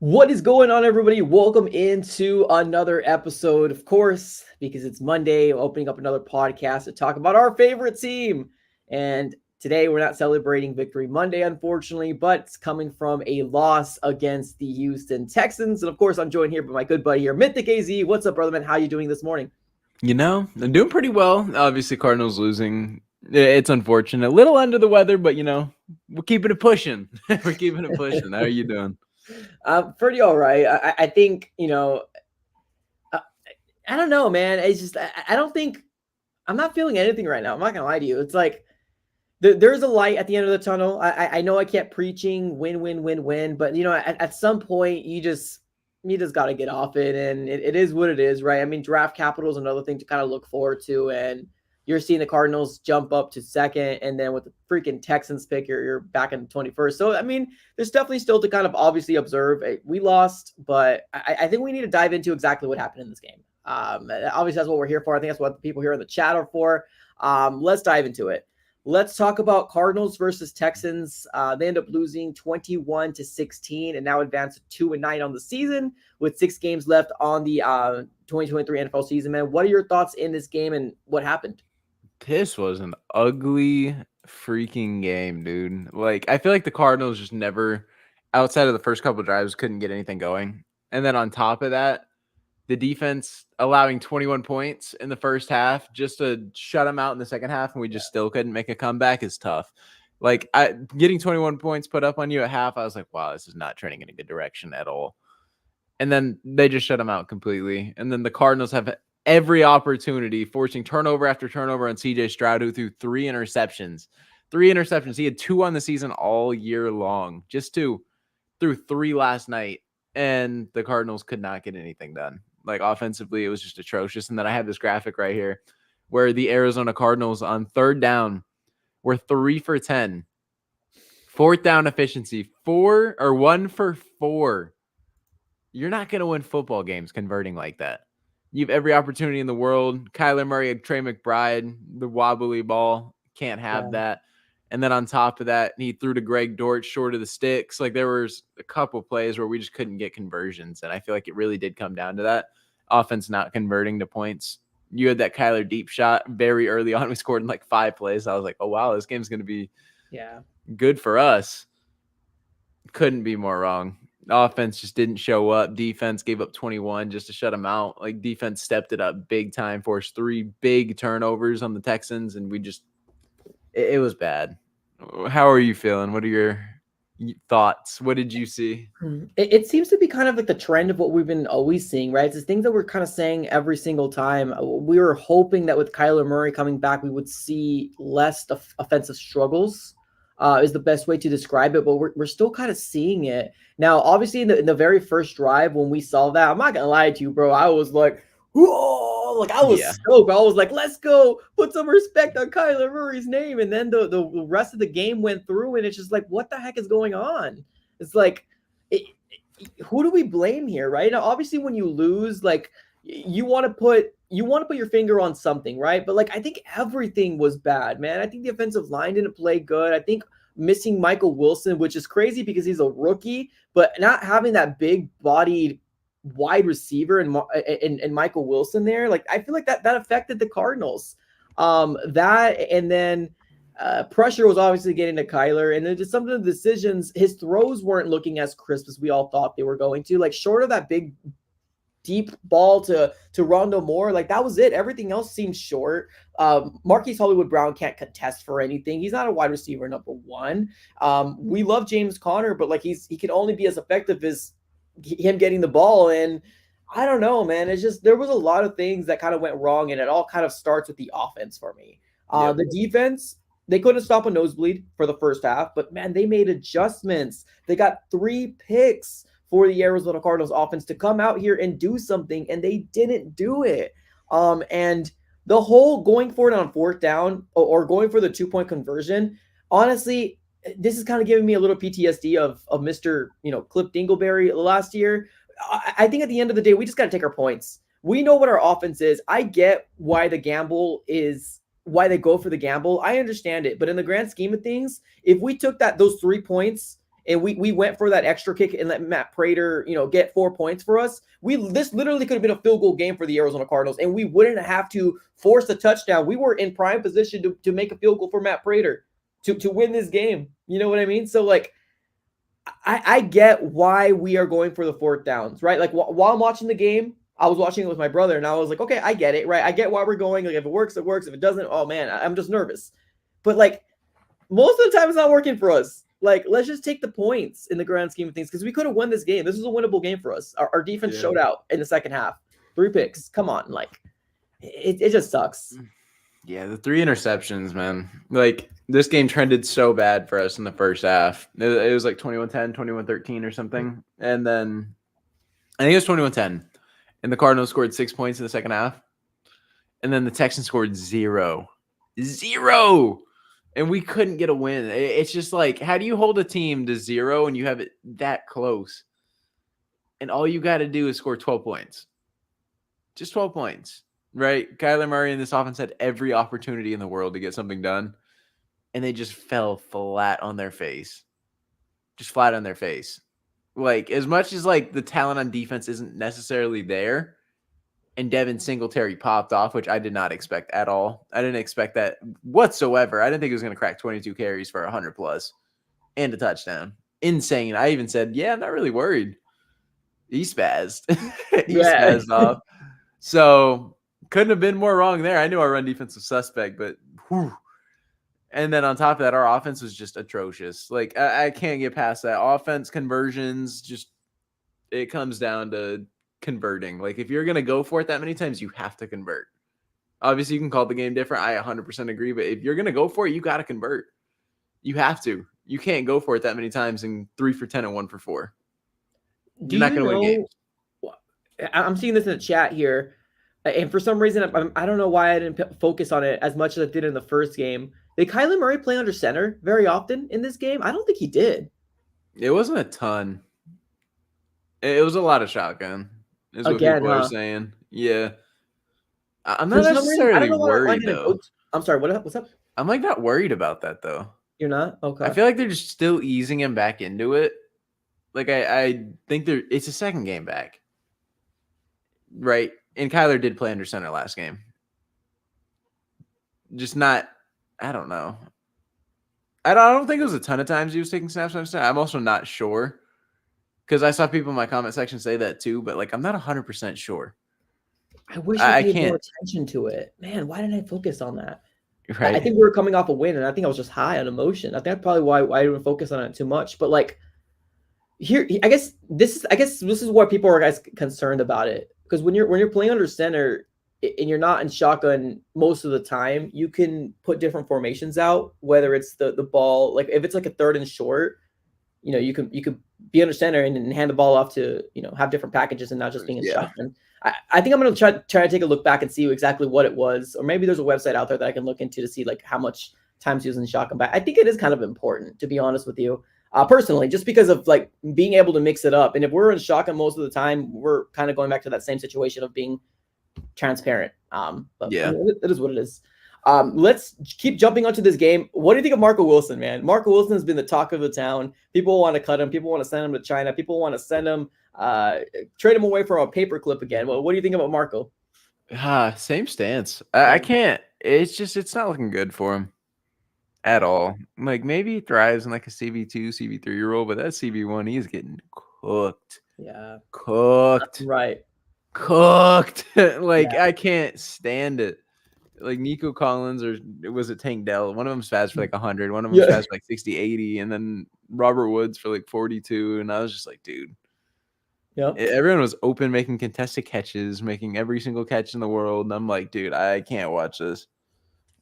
What is going on, everybody? Welcome into another episode, of course, because it's Monday, opening up another podcast to talk about our favorite team. And today we're not celebrating Victory Monday, unfortunately, but it's coming from a loss against the Houston Texans. And of course, I'm joined here by my good buddy here, Mythic AZ. What's up, brother man? How you doing this morning? I'm doing pretty well. Obviously, Cardinals losing. It's unfortunate. A little under the weather, but we're keeping it pushing. We're keeping it pushing. How are you doing? Pretty all right. I think, uh, I don't know, man. It's just, I don't think, I'm not feeling anything right now. I'm not going to lie to you. It's like, there's a light at the end of the tunnel. I know I kept preaching win, but at some point you just got to get off it, and it is what it is, right? I mean, draft capital is another thing to kind of look forward to, and you're seeing the Cardinals jump up to second, and then with the freaking Texans pick, you're back in the 21st. So I mean, there's definitely still to kind of obviously observe. We lost, but I think we need to dive into exactly what happened in this game. Obviously that's what we're here for. I think that's what the people here in the chat are for. Let's dive into it. Let's talk about Cardinals versus Texans. They end up losing 21-16 and now advance to 2-9 on the season with 6 games left on the 2023 NFL season. Man, what are your thoughts in this game and what happened? This was an ugly freaking game, dude. Like, I feel like the Cardinals just never, outside of the first couple of drives, couldn't get anything going. And then on top of that, the defense allowing 21 points in the first half just to shut them out in the second half, and we just still couldn't make a comeback is tough. Like, getting 21 points put up on you at half, I was like, wow, this is not trending in a good direction at all. And then they just shut them out completely. And then the Cardinals have every opportunity, forcing turnover after turnover on CJ Stroud, who threw 3 interceptions. 3 interceptions. He had 2 on the season all year long. Just 2. Threw 3 last night, and the Cardinals could not get anything done. Like, offensively, it was just atrocious. And then I have this graphic right here where the Arizona Cardinals on third down were 3 for 10. Fourth down efficiency, 1 for 4. You're not going to win football games converting like that. You have every opportunity in the world. Kyler Murray, Trey McBride, the wobbly ball, can't have that. And then on top of that, he threw to Greg Dortch short of the sticks. Like, there was a couple plays where we just couldn't get conversions. And I feel like it really did come down to that. Offense not converting to points. You had that Kyler deep shot very early on. We scored in like 5 plays. I was like, oh, wow, this game's going to be good for us. Couldn't be more wrong. Offense just didn't show up. Defense gave up 21 just to shut them out. Like, defense stepped it up big time, forced 3 big turnovers on the Texans, and we just it was bad. How are you feeling? What are your thoughts? What did you see? It seems to be kind of like the trend of what we've been always seeing, right? It's the things that we're kind of saying every single time. We were hoping that with Kyler Murray coming back, we would see less offensive struggles. Is the best way to describe it, but we're still kind of seeing it now. Obviously, in the very first drive when we saw that, I'm not gonna lie to you, bro. I was like, whoa, like I was stoked. I was like, let's go, put some respect on Kyler Murray's name. And then the rest of the game went through, and it's just like, what the heck is going on? It's like, who do we blame here, right? Now, obviously, when you lose, like you want to put your finger on something, right? But like, I think everything was bad, man. I think the offensive line didn't play good. I think missing Michael Wilson, which is crazy because he's a rookie, but not having that big bodied wide receiver and Michael Wilson there, like I feel like that affected the Cardinals. That and then pressure was obviously getting to Kyler, and then just some of the decisions, his throws weren't looking as crisp as we all thought they were going to. Like, short of that big deep ball to Rondo Moore, like that was it. Everything else seemed short. Marquise Hollywood Brown can't contest for anything. He's not a wide receiver number 1. We love James Conner, but like he can only be as effective as him getting the ball. And I don't know, man. It's just there was a lot of things that kind of went wrong, and it all kind of starts with the offense for me. The defense, they couldn't stop a nosebleed for the first half, but man, they made adjustments. They got 3 picks for the Arizona Cardinals offense to come out here and do something, and they didn't do it. And the whole going for it on 4th down or going for the 2-point conversion, honestly, this is kind of giving me a little PTSD of Mr. Cliff Dingleberry last year. I think at the end of the day, we just got to take our points. We know what our offense is. I get why the gamble is why they go for the gamble. I understand it, but in the grand scheme of things, if we took those 3 points and we went for that extra kick and let Matt Prater, get 4 points for us, this literally could have been a field goal game for the Arizona Cardinals, and we wouldn't have to force a touchdown. We were in prime position to make a field goal for Matt Prater to win this game. You know what I mean? So like, I get why we are going for the 4th downs, right? Like while I'm watching the game, I was watching it with my brother, and I was like, okay, I get it, right? I get why we're going. Like if it works, it works. If it doesn't, oh man, I'm just nervous. But like most of the time, it's not working for us. Like let's just take the points in the grand scheme of things, because we could have won this game. This was a winnable game for us. Our defense showed out in the second half. 3 picks. Come on, like it just sucks. Yeah, the 3 interceptions, man. Like this game trended so bad for us in the first half. It was like 21-10, 21-13 or something. And then I think it was 21-10. And the Cardinals scored 6 points in the second half. And then the Texans scored 0. And we couldn't get a win. It's just like, how do you hold a team to 0 and you have it that close? And all you got to do is score 12 points. Just 12 points, right? Kyler Murray and this offense had every opportunity in the world to get something done. And they just fell flat on their face. Just flat on their face. Like, as much as like the talent on defense isn't necessarily there, and Devin Singletary popped off, which I did not expect at all. I didn't expect that whatsoever. I didn't think he was going to crack 22 carries for 100 plus and a touchdown. Insane. I even said, yeah, I'm not really worried. He spazzed. Spazzed off. So couldn't have been more wrong there. I knew our run defense was suspect, but whew. And then on top of that, our offense was just atrocious. Like I can't get past that. Offense conversions, just it comes down to converting. Like if you're gonna go for it that many times, you have to convert. Obviously, you can call the game different. I 100% agree, but if you're gonna go for it, you got to convert. You have to. You can't go for it that many times and 3 for 10 and 1 for 4. You're not gonna win games. I'm seeing this in the chat here, and for some reason, I don't know why I didn't focus on it as much as I did in the first game. Did Kyler Murray play under center very often in this game? I don't think he did. It wasn't a ton. It was a lot of shotgun, is what people are saying. Yeah. I'm not necessarily worried, though. I'm sorry, what's up? I'm like not worried about that, though. You're not? Okay. I feel like they're just still easing him back into it. Like I think it's a second game back. Right? And Kyler did play under center last game. Just not, I don't know. I don't think it was a ton of times he was taking snaps under center. I'm also not sure. Because I saw people in my comment section say that too, but like I'm not 100% sure. I wish I paid more attention to it. Man, why didn't I focus on that? Right. I think we were coming off a win, and I think I was just high on emotion. I think that's probably why I didn't focus on it too much. But like here, I guess this is why people are guys concerned about it. Because when you're playing under center and you're not in shotgun most of the time, you can put different formations out, whether it's the ball, like if it's like a 3rd and short, you could be under center and hand the ball off to, have different packages and not just being in shotgun. I think I'm going to try to take a look back and see exactly what it was, or maybe there's a website out there that I can look into to see like how much times he was in shotgun. But I think it is kind of important, to be honest with you, personally, just because of like being able to mix it up. And if we're in shotgun most of the time, we're kind of going back to that same situation of being transparent. But yeah, it is what it is. Let's keep jumping onto this game. What do you think of Marco Wilson, man? Marco Wilson has been the talk of the town. People want to cut him. People want to send him to China. People want to send him, trade him away from a paperclip again. Well, what do you think about Marco? Same stance. I can't. It's not looking good for him at all. Like maybe he thrives in like a CB2, CB3 role, but that CB1, he's getting cooked. Yeah, cooked. Right. Cooked. I can't stand it. Like Nico Collins, or was it Tank Dell? One of them spazzed for like 100. One of them spazzed for like 60, 80. And then Robert Woods for like 42. And I was just like, dude. Yeah. Everyone was open, making contested catches, making every single catch in the world. And I'm like, dude, I can't watch this.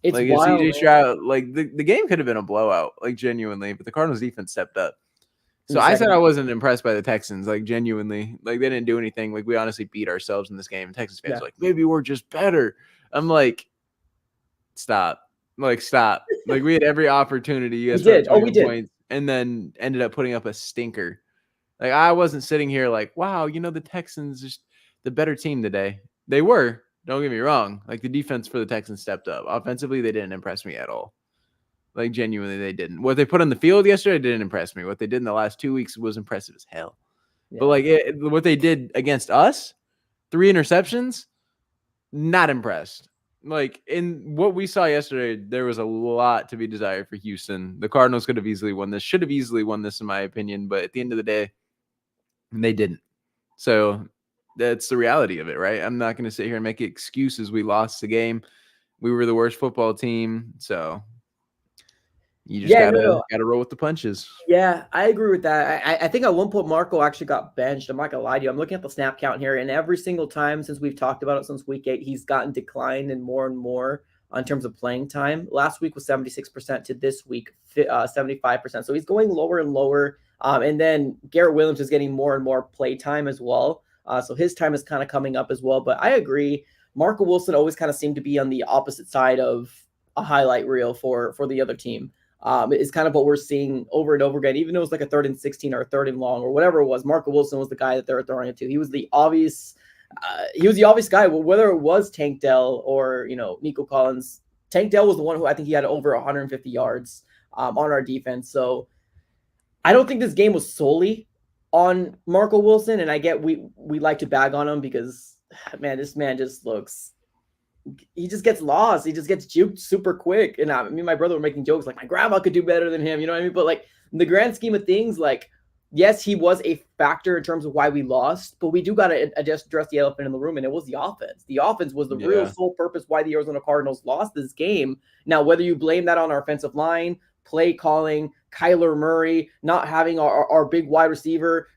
It's like wild, CJ Stroud, like the game could have been a blowout, like genuinely, but the Cardinals defense stepped up. So I said I wasn't impressed by the Texans, like genuinely. Like they didn't do anything. Like we honestly beat ourselves in this game. Texans fans are like, maybe we're just better. I'm like, stop. Like we had every opportunity. You guys did. We did. Points, and then ended up putting up a stinker. Like I wasn't sitting here like, wow, the Texans just the better team today. They were. Don't get me wrong. Like the defense for the Texans stepped up. Offensively, they didn't impress me at all. Like, genuinely, they didn't. What they put on the field yesterday didn't impress me. What they did in the last 2 weeks was impressive as hell. Yeah. But, like, what they did against us, 3 interceptions, not impressed. Like, in what we saw yesterday, there was a lot to be desired for Houston. The Cardinals could have easily won this, should have easily won this, in my opinion. But at the end of the day, they didn't. So that's the reality of it, right? I'm not going to sit here and make excuses. We lost the game. We were the worst football team. So you just gotta roll with the punches. Yeah, I agree with that. I think at one point Marco actually got benched. I'm not gonna lie to you. I'm looking at the snap count here, and every single time since we've talked about it since week 8, he's gotten declined and more in terms of playing time. Last week was 76% to this week 75%. So he's going lower and lower. And then Garrett Williams is getting more and more play time as well. So his time is kind of coming up as well. But I agree. Marco Wilson always kind of seemed to be on the opposite side of a highlight reel for the other team. Is kind of what we're seeing over and over again. Even though it was like a 3rd and 16 or a 3rd and long or whatever it was, Marco Wilson was the guy that they were throwing it to. He was the obvious guy. Whether it was Tank Dell or Nico Collins, Tank Dell was the one who I think he had over 150 yards on our defense. So I don't think this game was solely on Marco Wilson, and I get we like to bag on him because this man just looks. He just gets lost. He just gets juked super quick. And me and my brother were making jokes like my grandma could do better than him. You know what I mean? But like in the grand scheme of things, like, yes, he was a factor in terms of why we lost, but we do got to address the elephant in the room, and it was the offense. The offense was the real sole purpose why the Arizona Cardinals lost this game. Now, whether you blame that on our offensive line, play calling, Kyler Murray, not having our big wide receiver,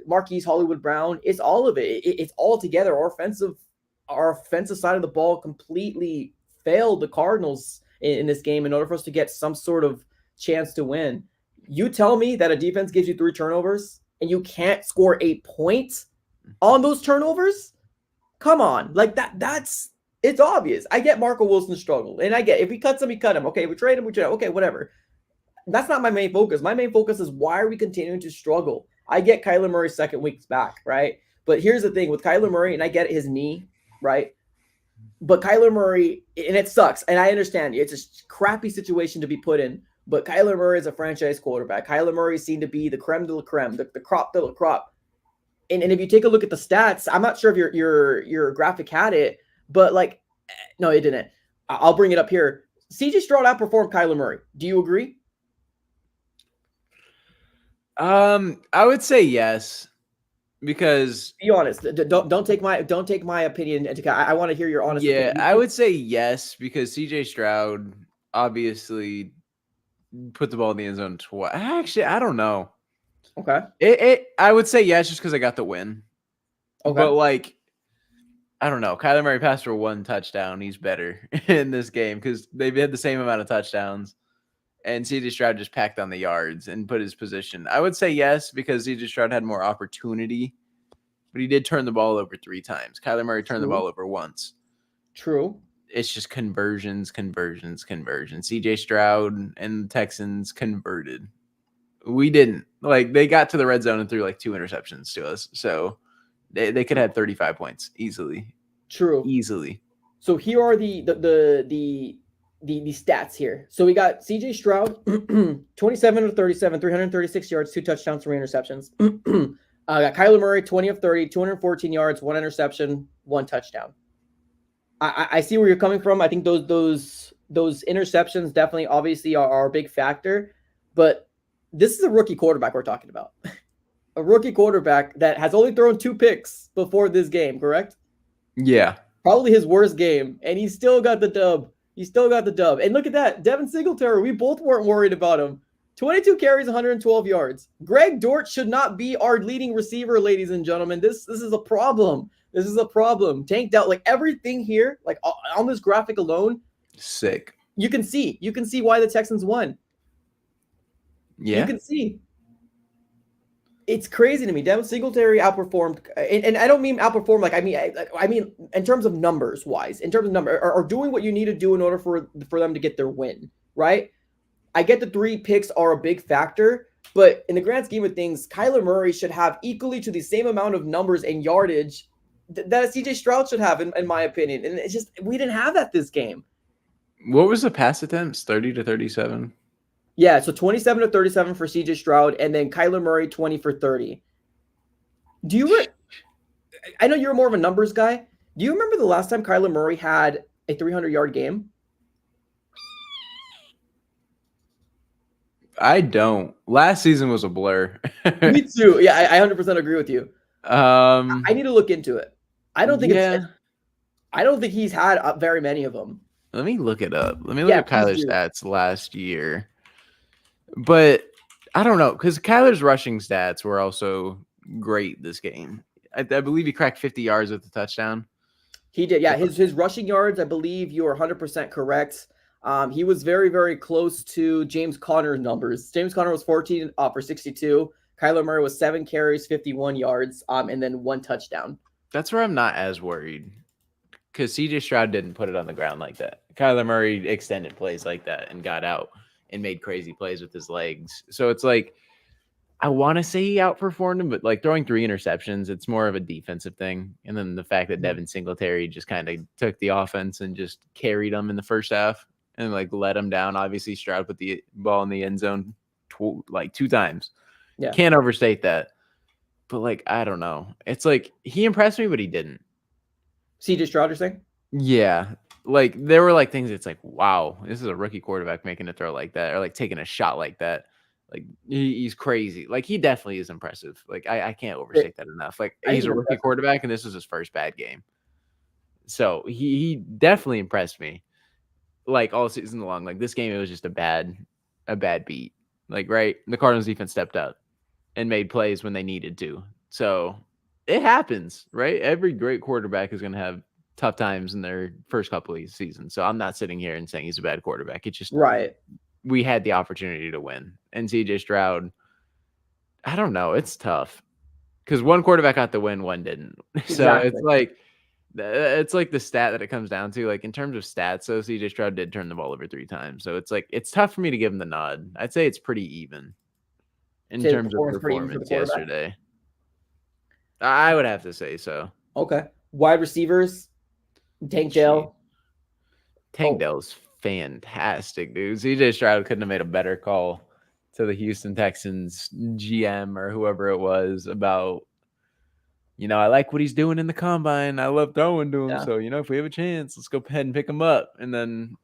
Marquise Hollywood Brown, it's all of it. It's all together. Our offensive side of the ball completely failed the Cardinals in this game in order for us to get some sort of chance to win. You tell me that a defense gives you 3 turnovers and you can't score 8 points on those turnovers? Come on. Like it's obvious. I get Marco Wilson's struggle. And I get if we cut him, we cut him. Okay, we trade him, okay, whatever. That's not my main focus. My main focus is why are we continuing to struggle? I get Kyler Murray's second week's back, right? But here's the thing with Kyler Murray, and I get his knee, right? But Kyler Murray, and it sucks, and I understand it's a crappy situation to be put in, but Kyler Murray is a franchise quarterback. Kyler Murray seemed to be the creme de la creme, the crop de la crop. And if you take a look at the stats, I'm not sure if your graphic had it, but like, no, it didn't. I'll bring it up here. CJ Stroud outperformed Kyler Murray. Do you agree? I would say yes. Because be honest, don't take my opinion into account. I want to hear your honest opinion. I would say yes because CJ Stroud obviously put the ball in the end zone twice. Actually, I don't know. Okay. I would say yes just because I got the win. Okay. But like, I don't know. Kyler Murray passed for 1 touchdown. He's better in this game because they've had the same amount of touchdowns. And CJ Stroud just packed on the yards and put his position. I would say yes because CJ Stroud had more opportunity, but he did turn the ball over 3 times. Kyler Murray turned the ball over once. True. It's just conversions. CJ Stroud and the Texans converted. We didn't. Like, they got to the red zone and threw like 2 interceptions to us. So they could have had 35 points easily. True. Easily. So here are the stats here. So we got CJ Stroud, 27 of 37, 336 yards, 2 touchdowns, 3 interceptions. Got Kyler Murray, 20 of 30, 214 yards, 1 interception, 1 touchdown. I see where you're coming from. I think those interceptions definitely obviously are a big factor, but this is a rookie quarterback we're talking about. A rookie quarterback that has only thrown 2 picks before this game, correct? Yeah. Probably his worst game, and he still got the dub. And look at that. Devin Singletary, we both weren't worried about him. 22 carries, 112 yards. Greg Dort should not be our leading receiver, ladies and gentlemen. This is a problem. Tanked out. Like, everything here, like on this graphic alone. Sick. You can see why the Texans won. Yeah. You can see. It's crazy to me. Devin Singletary outperformed, and I don't mean outperformed like I mean in terms of numbers wise, in terms of number, or doing what you need to do in order for them to get their win, right? I get the 3 picks are a big factor, but in the grand scheme of things, Kyler Murray should have equally to the same amount of numbers and yardage that CJ Stroud should have, in my opinion. And it's just we didn't have that this game. What was the pass attempts? 30 to 37. Yeah, so 27 to 37 for CJ Stroud, and then Kyler Murray 20 for 30. Do you I know you're more of a numbers guy. Do you remember the last time Kyler Murray had a 300-yard game? I don't. Last season was a blur. Me too. Yeah, I 100% agree with you. I need to look into it. I don't think yeah. I don't think he's had very many of them. Let me look it up. Let me look Yeah, at please Kyler's do. stats last year. But I don't know, because Kyler's rushing stats were also great this game. I believe he cracked 50 yards with a touchdown. He did. Yeah, his rushing yards, I believe you are 100% correct. He was very, very close to James Conner's numbers. James Conner was 14 for 62. Kyler Murray was 7 carries, 51 yards, and then 1 touchdown. That's where I'm not as worried, because CJ Stroud didn't put it on the ground like that. Kyler Murray extended plays like that and got out and made crazy plays with his legs. So it's like, I want to say he outperformed him, but like throwing 3 interceptions, it's more of a defensive thing. And then the fact that Devin Singletary just kind of took the offense and just carried them in the first half and like let them down. Obviously, Stroud put the ball in the end zone like 2 times. Yeah. Can't overstate that. But like, I don't know. It's like he impressed me, but he didn't. CJ Stroud, you're saying? Yeah. Like there were like things that's like, wow, this is a rookie quarterback making a throw like that, or like taking a shot like that. Like he's crazy. Like he definitely is impressive. Like I can't overstate that enough. Like he's a rookie quarterback, and this is his first bad game. So he definitely impressed me. Like all season long. Like this game, it was just a bad beat. Like right, the Cardinals defense stepped up and made plays when they needed to. So it happens, right? Every great quarterback is going to have tough times in their first couple of seasons. So I'm not sitting here and saying he's a bad quarterback. It's just right. We had the opportunity to win. And CJ Stroud, I don't know. It's tough because one quarterback got the win, one didn't. So Exactly. it's like the stat that it comes down to. Like in terms of stats, so CJ Stroud did turn the ball over 3 times. So it's like it's tough for me to give him the nod. I'd say it's pretty even in terms of performance yesterday. I would have to say so. Okay. Wide receivers, Tank Dell. Tank Dell's fantastic, dude. CJ Stroud couldn't have made a better call to the Houston Texans GM or whoever it was about, I like what he's doing in the combine. I love throwing to him. Yeah. So, if we have a chance, let's go ahead and pick him up. And then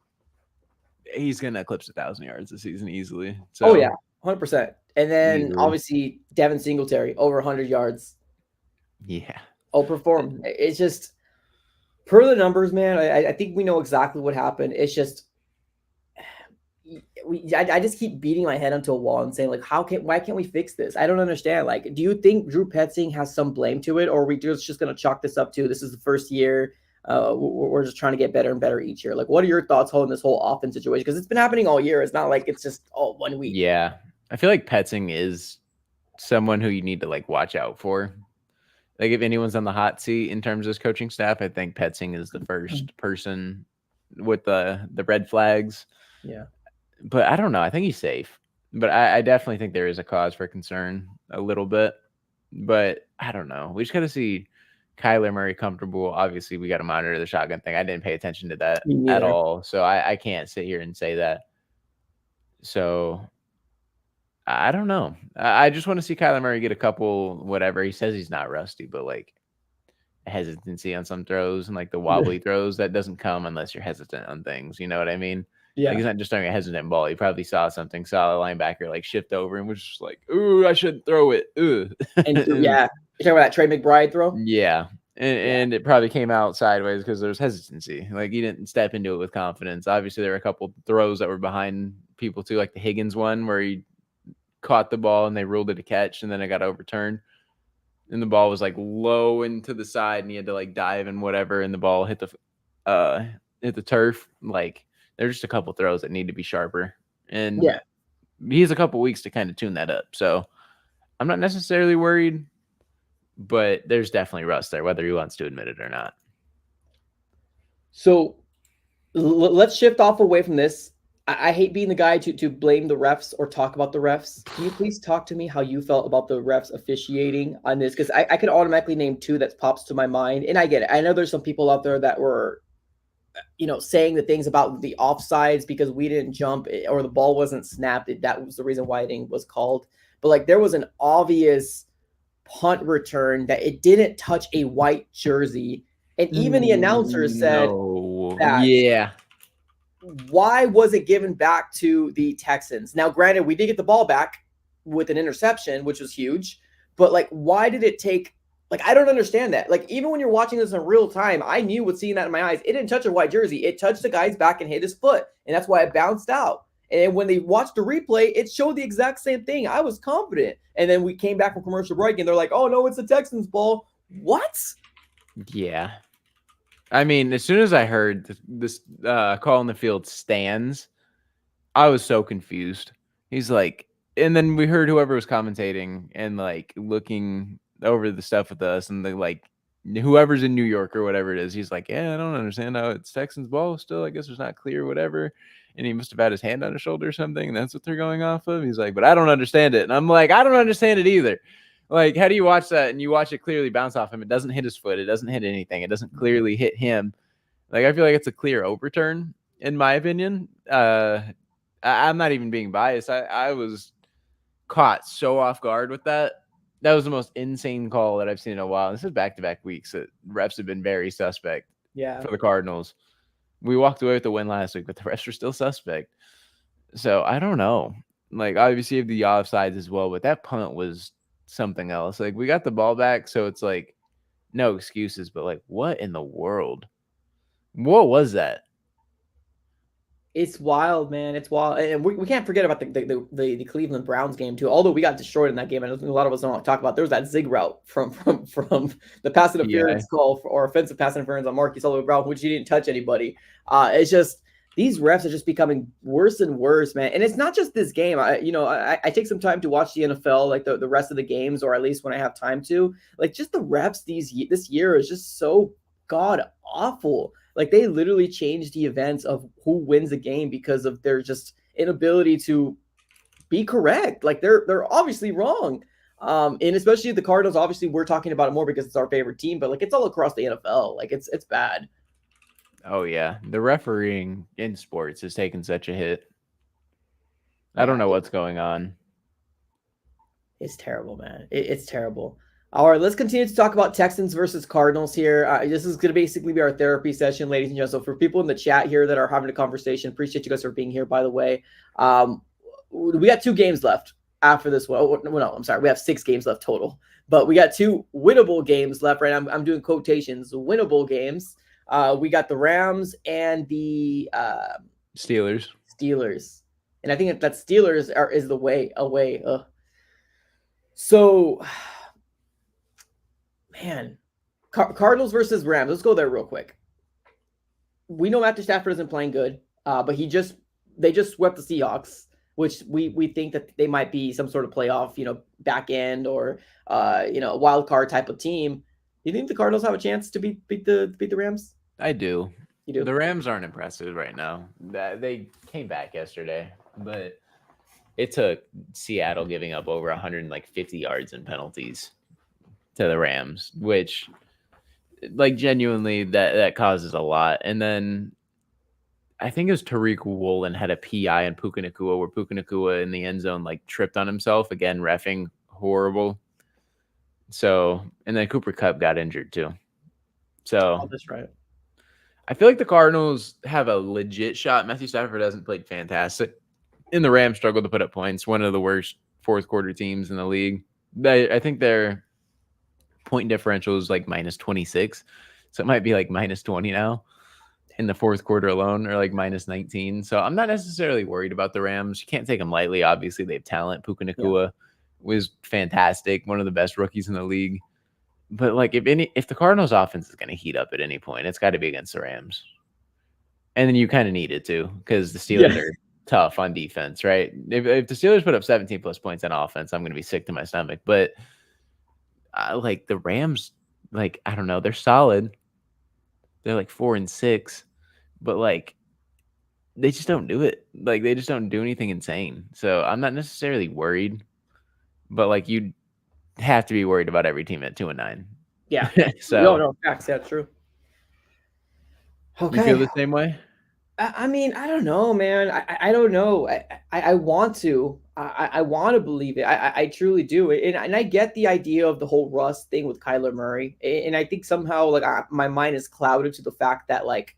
he's going to eclipse 1,000 yards this season easily. So, 100%. And then obviously Devin Singletary over 100 yards. Yeah. Outperformed. It's just per the numbers, man. I think we know exactly what happened. It's just I just keep beating my head onto a wall and saying like, why can't we fix this? I don't understand. Like, do you think Drew Petzing has some blame to it, or are we just going to chalk this up to this is the first year? We're just trying to get better and better each year. Like, what are your thoughts on this whole offense situation? Because it's been happening all year. It's not like it's just 1 week. Yeah, I feel like Petzing is someone who you need to like watch out for. Like if anyone's on the hot seat in terms of his coaching staff, I think Petzing is the first person with the red flags. Yeah. But I don't know. I think he's safe. But I definitely think there is a cause for concern a little bit. But I don't know. We just got to see Kyler Murray comfortable. Obviously, we got to monitor the shotgun thing. I didn't pay attention to that at all. So I can't sit here and say that. So I don't know. I just want to see Kyler Murray get a couple, whatever. He says he's not rusty, but like hesitancy on some throws and like the wobbly throws, that doesn't come unless you're hesitant on things. You know what I mean? Yeah. Like he's not just throwing a hesitant ball. He probably saw a linebacker like shift over and was just like, ooh, I shouldn't throw it. Ooh. And yeah. You're talking about that Trey McBride throw? Yeah. And it probably came out sideways because there was hesitancy. Like he didn't step into it with confidence. Obviously, there were a couple throws that were behind people too, like the Higgins one where he caught the ball and they ruled it a catch and then it got overturned. And the ball was like low into the side and he had to like dive and whatever. And the ball hit the turf. Like there's just a couple throws that need to be sharper. And yeah, he has a couple weeks to kind of tune that up. So I'm not necessarily worried, but there's definitely rust there, whether he wants to admit it or not. So let's shift off away from this. I hate being the guy to blame the refs or talk about the refs. Can you please talk to me how you felt about the refs officiating on this? Because I could automatically name 2 that pops to my mind. And I get it. I know there's some people out there that were saying the things about the offsides because we didn't jump or the ball wasn't snapped. That was the reason why it was called. But like there was an obvious punt return that it didn't touch a white jersey. And even the announcer said No. that Yeah. why was it given back to the Texans? Now, granted, we did get the ball back with an interception, which was huge, but like, why did it take? Like, I don't understand that. Like, even when you're watching this in real time, I knew with seeing that in my eyes, it didn't touch a white jersey. It touched the guy's back and hit his foot, and that's why it bounced out. And when they watched the replay, it showed the exact same thing. I was confident. And then we came back from commercial break, and they're like, "Oh no, it's the Texans' ball." What? Yeah. I mean, as soon as I heard this call in the field stands, I was so confused. He's like, and then we heard whoever was commentating and like looking over the stuff with us, and the like, whoever's in New York or whatever it is, he's like, yeah, I don't understand how it's Texans ball still. I guess it's not clear, whatever. And he must have had his hand on his shoulder or something, and that's what they're going off of. He's like, but I don't understand it, and I'm like, I don't understand it either. Like, how do you watch that and you watch it clearly bounce off him? It doesn't hit his foot. It doesn't hit anything. It doesn't clearly hit him. Like, I feel like it's a clear overturn, in my opinion. I'm not even being biased. I was caught so off guard with that. That was the most insane call that I've seen in a while. This is back-to-back weeks that refs have been very suspect for the Cardinals. We walked away with the win last week, but the refs are still suspect. So I don't know. Like, obviously, you have the offsides as well, but that punt was something else. Like, we got the ball back, so it's like no excuses, but like, what in the world? What was that? It's wild, man. It's wild, and we can't forget about the Cleveland Browns game too. Although we got destroyed in that game, and I think a lot of us don't talk about. There was that zig route from the pass interference call or offensive pass interference on Marquise Oliver Brown, which he didn't touch anybody. It's just these refs are just becoming worse and worse, man. And it's not just this game. I take some time to watch the NFL, like the rest of the games, or at least when I have time to. Like just the refs this year is just so god awful. Like they literally changed the events of who wins a game because of their just inability to be correct. Like they're obviously wrong. And especially the Cardinals, obviously we're talking about it more because it's our favorite team, but like it's all across the NFL. Like it's bad. Oh yeah, the refereeing in sports has taken such a hit. I don't know what's going on. It's terrible, man. It's terrible. All right, let's continue to talk about Texans versus Cardinals here. This is going to basically be our therapy session, ladies and gentlemen. So for people in the chat here that are having a conversation, appreciate you guys for being here, by the way. We got 2 games left after this one. Oh, no, I'm sorry. We have 6 games left total. But we got 2 winnable games left, right? I'm doing quotations, winnable games. We got the Rams and the Steelers. And I think that Steelers is the way away. So... Man, Cardinals versus Rams. Let's go there real quick. We know Matthew Stafford isn't playing good, but they just swept the Seahawks, which we think that they might be some sort of playoff, back end or a wild card type of team. Do you think the Cardinals have a chance to beat the Rams? I do. You do. The Rams aren't impressive right now. They came back yesterday, but it took Seattle giving up over 150 yards in penalties to the Rams, which like genuinely that causes a lot. And then I think it was Tariq Woolen had a PI in Puka Nacua where Puka Nacua in the end zone like tripped on himself again, reffing horrible. So and then Cooper Kupp got injured too. So that's right. I feel like the Cardinals have a legit shot. Matthew Stafford hasn't played fantastic, and the Rams struggled to put up points. One of the worst fourth quarter teams in the league. I think they're point differential is like minus 26. So it might be like minus 20 now in the fourth quarter alone, or like minus 19. So I'm not necessarily worried about the Rams. You can't take them lightly. Obviously, they have talent. Puka Nacua was fantastic, one of the best rookies in the league. But like if the Cardinals offense is going to heat up at any point, it's got to be against the Rams. And then you kind of need it to, because the Steelers are tough on defense, right? If the Steelers put up 17 plus points on offense, I'm going to be sick to my stomach. But like the Rams, like, I don't know, they're solid. They're like 4-6, but like they just don't do it. Like they just don't do anything insane. So I'm not necessarily worried, but like you have to be worried about every team at 2-9. Yeah. So No, facts. Yeah, true. You feel Okay. the same way? I mean, I don't know, man. I don't know. I want to. I want to believe it. I truly do. And I get the idea of the whole Russ thing with Kyler Murray. And I think somehow, like, my mind is clouded to the fact that, like,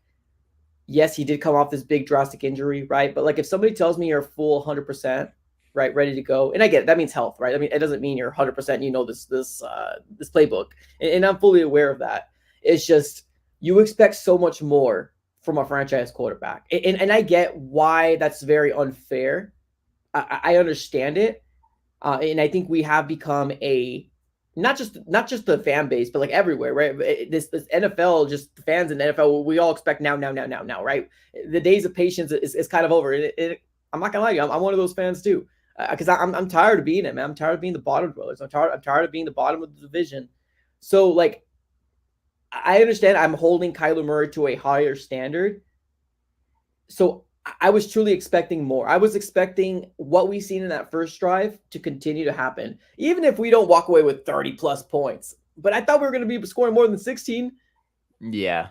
yes, he did come off this big drastic injury, right? But like if somebody tells me you're full 100%, right, ready to go, and I get it, that means health, right? I mean, it doesn't mean you're 100%. You know this playbook, and I'm fully aware of that. It's just you expect so much more from a franchise quarterback, and I get why that's very unfair. I understand it, and I think we have become a not just the fan base, but like everywhere, right? This NFL, just the fans in the NFL, we all expect now, right? The days of patience is kind of over. I'm not gonna lie to you, I'm one of those fans too, because I'm tired of being it, man. I'm tired of being the bottom dwellers. I'm tired of being the bottom of the division. So like, I understand I'm holding Kyler Murray to a higher standard, so I was truly expecting more. I was expecting what we seen in that first drive to continue to happen, even if we don't walk away with 30 plus points. But I thought we were going to be scoring more than 16. Yeah,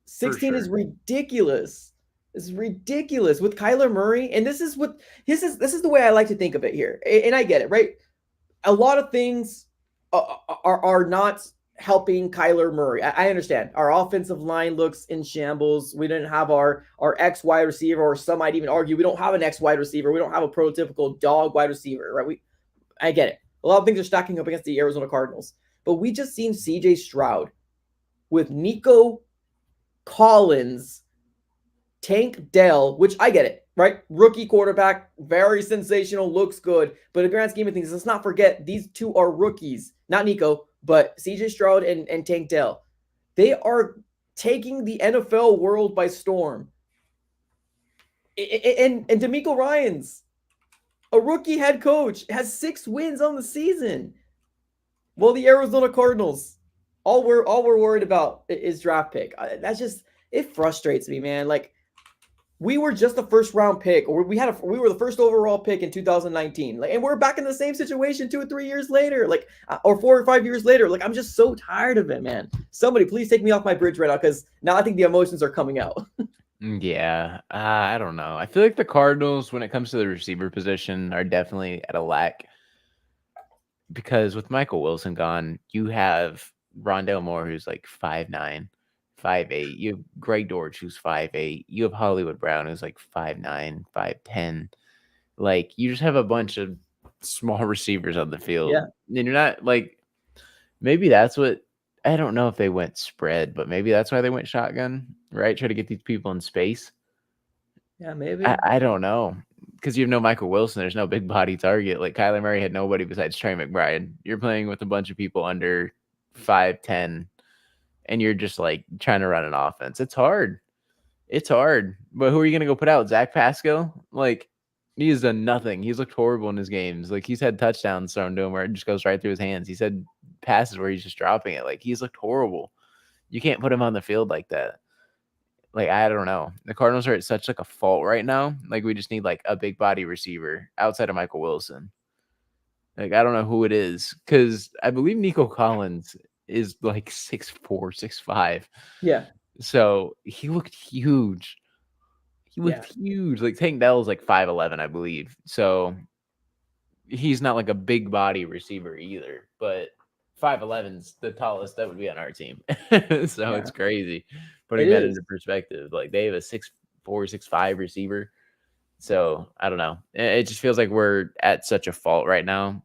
for 16 is sure. ridiculous. It's ridiculous with Kyler Murray, and this is the way I like to think of it here. And I get it, right? A lot of things are not helping Kyler Murray. I understand. Our offensive line looks in shambles. We didn't have our X wide receiver, or some might even argue we don't have an X wide receiver. We don't have a prototypical dog wide receiver, right? I get it. A lot of things are stacking up against the Arizona Cardinals, but we just seen CJ Stroud with Nico Collins, Tank Dell, which I get it, right? Rookie quarterback, very sensational, looks good. But in the grand scheme of things, let's not forget these two are rookies, not Nico, but CJ Stroud and Tank Dell. They are taking the NFL world by storm. And D'Amico Ryans, a rookie head coach, has 6 wins on the season. Well, the Arizona Cardinals, all we're worried about is draft pick. That's just, it frustrates me, man. Like, we were just a first round pick, or we were the first overall pick in 2019, like, and we're back in the same situation 2 or 3 years later, like, or 4 or 5 years later. Like, I'm just so tired of it, man. Somebody please take me off my bridge right now, because now I think the emotions are coming out. Yeah, I don't know. I feel like the Cardinals, when it comes to the receiver position, are definitely at a lack because with Michael Wilson gone, you have Rondale Moore, who's like 5'9", 5'8". You have Greg Dortch, who's 5'8". You have Hollywood Brown, who's like 5'9", 5'10". Like, you just have a bunch of small receivers on the field. Yeah, And you're not like, maybe that's what, I don't know if they went spread, but maybe that's why they went shotgun, right? Try to get these people in space. yeah, I, maybe. I don't know. Because you have no Michael Wilson, there's no big body target. Like Kyler Murray had nobody besides Trey McBride. You're playing with a bunch of people under 5'10", and you're just like trying to run an offense. It's hard. It's hard. But who are you gonna go put out? Zach Pascal? Like, he has done nothing. He's looked horrible in his games. Like, he's had touchdowns thrown to him where it just goes right through his hands. He's had passes where he's just dropping it. Like, he's looked horrible. You can't put him on the field like that. Like, I don't know. The Cardinals are at such like a fault right now. Like, we just need like a big body receiver outside of Michael Wilson. Like, I don't know who it is because I believe Nico Collins is like 6'4", 6'5". Yeah, So he looked huge. He yeah, looked huge. Like Tank Dell is like 5'11", I believe. So he's not like a big body receiver either. But 5'11's the tallest that would be on our team. So yeah. it's crazy It putting that is. into perspective. Like they have a 6'4", 6'5" receiver. So I don't know. It just feels like we're at such a fault right now.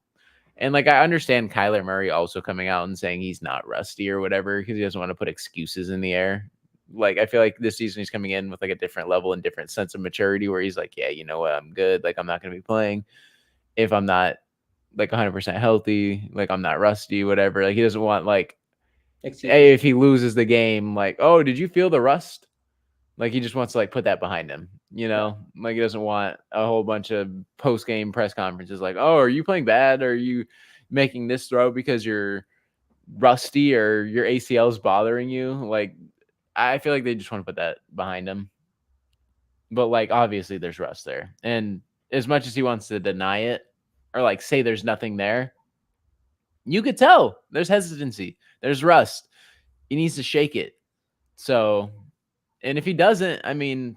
And like I understand Kyler Murray also coming out and saying he's not rusty or whatever because he doesn't want to put excuses in the air. Like I feel like this season he's coming in with like a different level and different sense of maturity where he's like, yeah, you know what, I'm good. Like I'm not going to be playing if I'm not like 100% healthy. Like I'm not rusty, whatever. Like he doesn't want like, hey, Excuses. if he loses the game, like, oh, did you feel the rust? Like he just wants to like put that behind him, you Yeah, know? Like he doesn't want a whole bunch of post-game press conferences like, "Oh, are you playing bad? Are you making this throw because you're rusty or your ACL is bothering you?" Like I feel like they just want to put that behind him. But like obviously there's rust there. And as much as he wants to deny it or like say there's nothing there, you could tell there's hesitancy. There's rust. He needs to shake it. So And if he doesn't, I mean,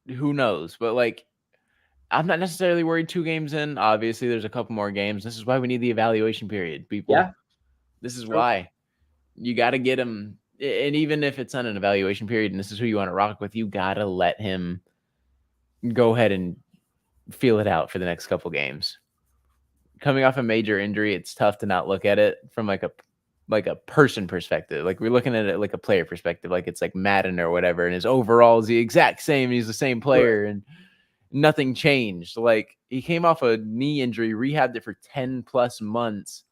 who knows? But like, I'm not necessarily worried 2 games in. Obviously, there's a couple more games. This is why we need the evaluation period, people. Yeah, This is true. why you got to get him. And even if it's on an evaluation period and this is who you want to rock with, you got to let him go ahead and feel it out for the next couple games. Coming off a major injury, it's tough to not look at it from like a person perspective. Like we're looking at it like a player perspective, like it's like Madden or whatever, and his overall is the exact same. He's the same Right. player, and nothing changed. Like he came off a knee injury, rehabbed it for 10 plus months,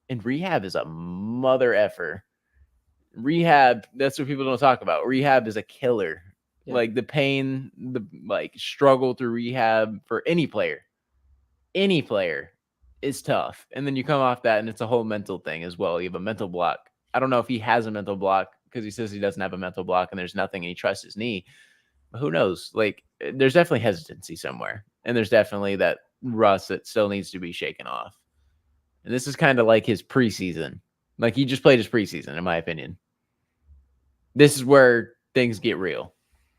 and rehab is a mother effer. Rehab, that's what people don't talk about. Rehab is a killer. Yeah. Like the pain, the like struggle through rehab for any player is tough. And then you come off that and it's a whole mental thing as well. You have a mental block. I don't know if he has a mental block because he says he doesn't have a mental block and there's nothing and he trusts his knee. But who knows? Like there's definitely hesitancy somewhere. And there's definitely that rust that still needs to be shaken off. And this is kind of like his preseason. Like he just played his preseason, in my opinion. This is where things get real.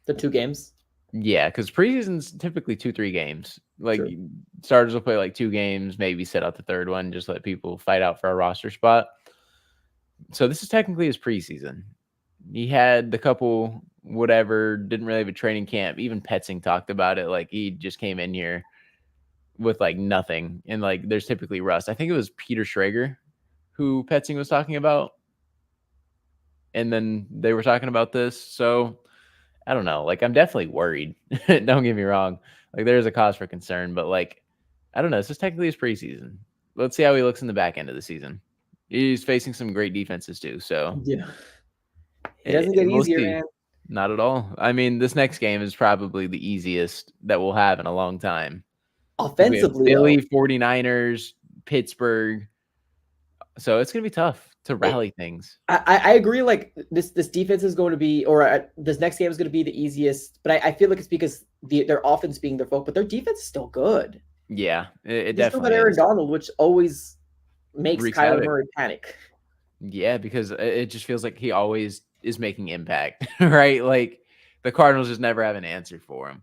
The 2 games. Yeah, because preseason's typically 2-3 games. Like True. starters will play like 2 games, maybe sit out the third one, just let people fight out for a roster spot. So this is technically his preseason. He had the couple whatever, didn't really have a training camp. Even Petzing talked about it. Like he just came in here with like nothing. And like there's typically rust. I think it was Peter Schrager who Petzing was talking about. And then they were talking about this. So I don't know. Like, I'm definitely worried. Don't get me wrong. Like, there's a cause for concern, but like, I don't know. This is technically his preseason. Let's see how he looks in the back end of the season. He's facing some great defenses too. So Yeah. It doesn't get we'll easier, see. man. Not at all. I mean, this next game is probably the easiest that we'll have in a long time. We have Offensively, Philly, though, 49ers, Pittsburgh. So it's going to be tough to rally things. I agree. Like this defense is going to be, or this next game is going to be the easiest. But I feel like it's because their offense being their fault, but their defense is still good. Yeah, it They still got definitely Aaron is. Donald, which always makes Wreaks Kyler havoc. Murray panic. Yeah, because it just feels like he always is making impact, right? Like the Cardinals just never have an answer for him.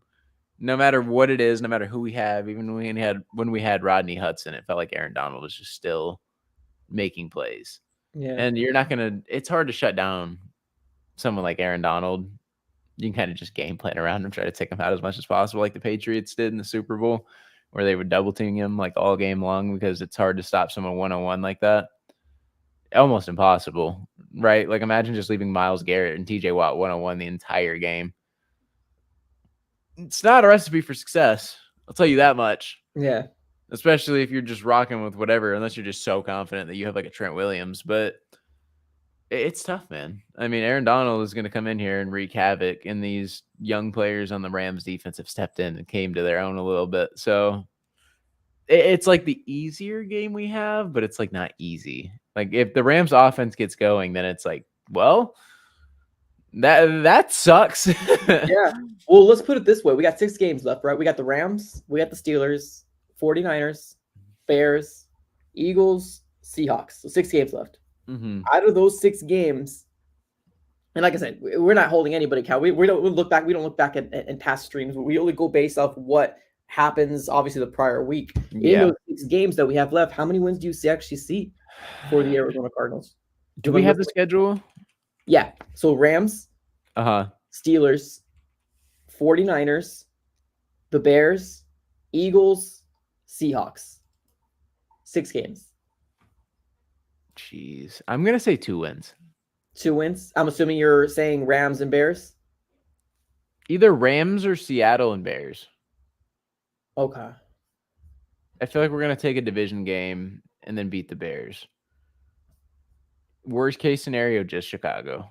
No matter what it is, no matter who we have, even when we had Rodney Hudson, it felt like Aaron Donald was just still making plays. Yeah. And you're not gonna. It's hard to shut down someone like Aaron Donald. You can kind of just game plan around him, try to take him out as much as possible, like the Patriots did in the Super Bowl, where they were double teaming him like all game long because it's hard to stop someone 1-on-1 like that. Almost impossible, right? Like imagine just leaving Myles Garrett and TJ Watt 1-on-1 the entire game. It's not a recipe for success. I'll tell you that much. Yeah. Especially if you're just rocking with whatever, unless you're just so confident that you have like a Trent Williams. But it's tough, man. I mean, Aaron Donald is going to come in here and wreak havoc, and these young players on the Rams defense have stepped in and came to their own a little bit. So it's like the easier game we have, but it's like not easy. Like if the Rams offense gets going, then it's like, well, that sucks. Yeah. Well, let's put it this way. We got 6 games left, right? We got the Rams, we got the Steelers, 49ers, Bears, Eagles, Seahawks. So 6 games left. Mm-hmm. Out of those 6 games, and like I said, we're not holding anybody account. We don't look back. We don't look back at past streams. We only go based off what happens, obviously, the prior week. Yeah. In those 6 games that we have left, how many wins do you actually see for the Arizona Cardinals? Do we have the schedule? Yeah. So Rams, Uh-huh. Steelers, 49ers, the Bears, Eagles, Seahawks. 6 games. Jeez. I'm going to say 2 wins. 2 wins. I'm assuming you're saying Rams and Bears. Either Rams or Seattle and Bears. Okay. I feel like we're going to take a division game and then beat the Bears. Worst case scenario, just Chicago.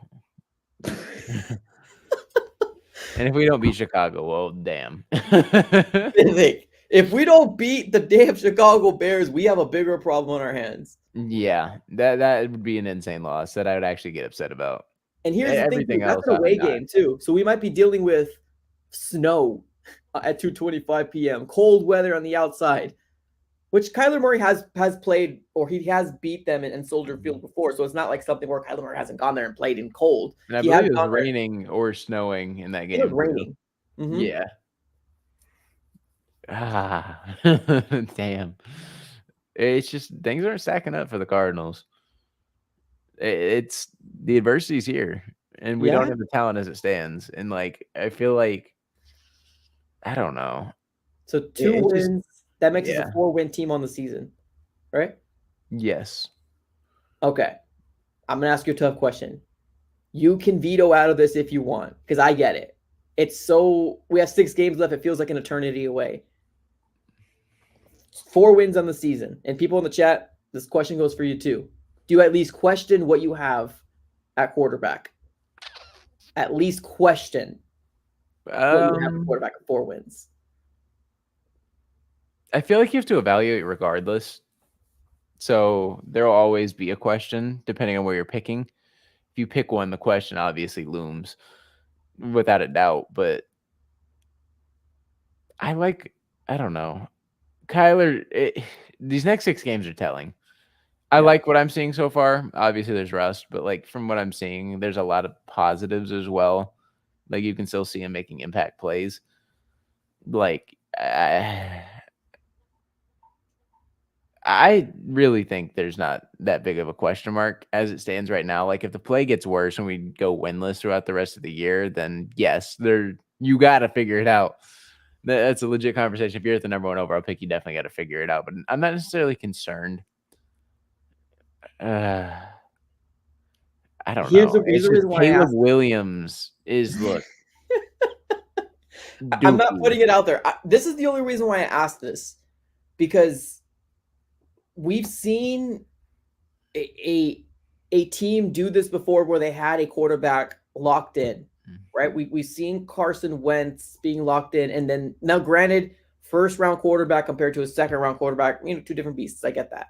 And if we don't beat Chicago, well, damn. If we don't beat the damn Chicago Bears, we have a bigger problem on our hands. Yeah, that would be an insane loss that I would actually get upset about. And here's the thing, Everything that's else, an away not. game too. So we might be dealing with snow at 2:25 p.m., cold weather on the outside. which Kyler Murray has played, or he has beat them in Soldier Field before. So it's not like something where Kyler Murray hasn't gone there and played in cold. And I He has believe it was gone there. raining or snowing in that It was game too. raining. Mm-hmm. Yeah. Ah, damn. It's just things aren't stacking up for the Cardinals. It's the adversity's here, and we don't Yeah. have the talent as it stands. And like, I feel like I don't know. So two It's just wins. That makes us a yeah. 4-win team on the season, right? Yes. Okay. I'm gonna ask you a tough question. You can veto out of this if you want, because I get it. We have 6 games left. It feels like an eternity away. 4 wins on the season. And people in the chat, this question goes for you too. Do you at least question what you have at quarterback? At least question what you have at quarterback at 4 wins. I feel like you have to evaluate regardless. So there will always be a question depending on where you're picking. If you pick one, the question obviously looms without a doubt. But I don't know. Kyler, these next 6 games are telling. I like what I'm seeing so far. Obviously, there's rust, but like from what I'm seeing, there's a lot of positives as well. Like you can still see him making impact plays. Like I really think there's not that big of a question mark as it stands right now. Like if the play gets worse and we go winless throughout the rest of the year, then yes, you got to figure it out. That's a legit conversation. If you're at the number 1 overall pick, you definitely got to figure it out. But I'm not necessarily concerned. I don't Here's know. the It's just reason why I Caleb asked. Williams is look I'm not dookie. putting it out there. This is the only reason why I asked this, because we've seen a team do this before where they had a quarterback locked in, right? We've seen Carson Wentz being locked in, and then now, granted, first round quarterback compared to a second round quarterback, 2 different beasts. I get that.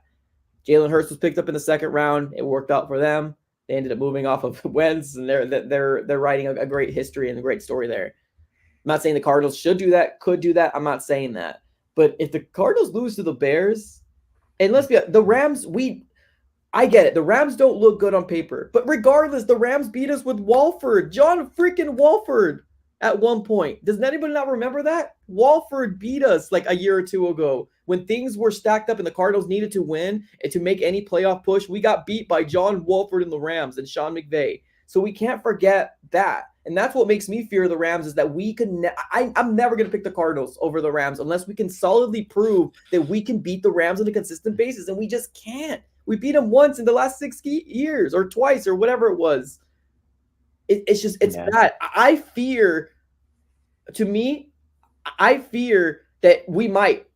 Jalen Hurts was picked up in the second round. It worked out for them. They ended up moving off of Wentz, and they're writing a great history and a great story there. I'm not saying the Cardinals should do that, could do that. I'm not saying that. But if the Cardinals lose to the Bears, and let's be honest, the Rams, I get it. The Rams don't look good on paper. But regardless, the Rams beat us with Walford. John freaking Walford at one point. Does anybody not remember that? Walford beat us like a year or 2 ago. When things were stacked up and the Cardinals needed to win and to make any playoff push, we got beat by John Walford and the Rams and Sean McVay. So we can't forget that. And that's what makes me fear the Rams, is that we can I'm never going to pick the Cardinals over the Rams unless we can solidly prove that we can beat the Rams on a consistent basis, and we just can't. We beat them once in the last 6 years, or twice, or whatever it was. It's bad. I fear that we might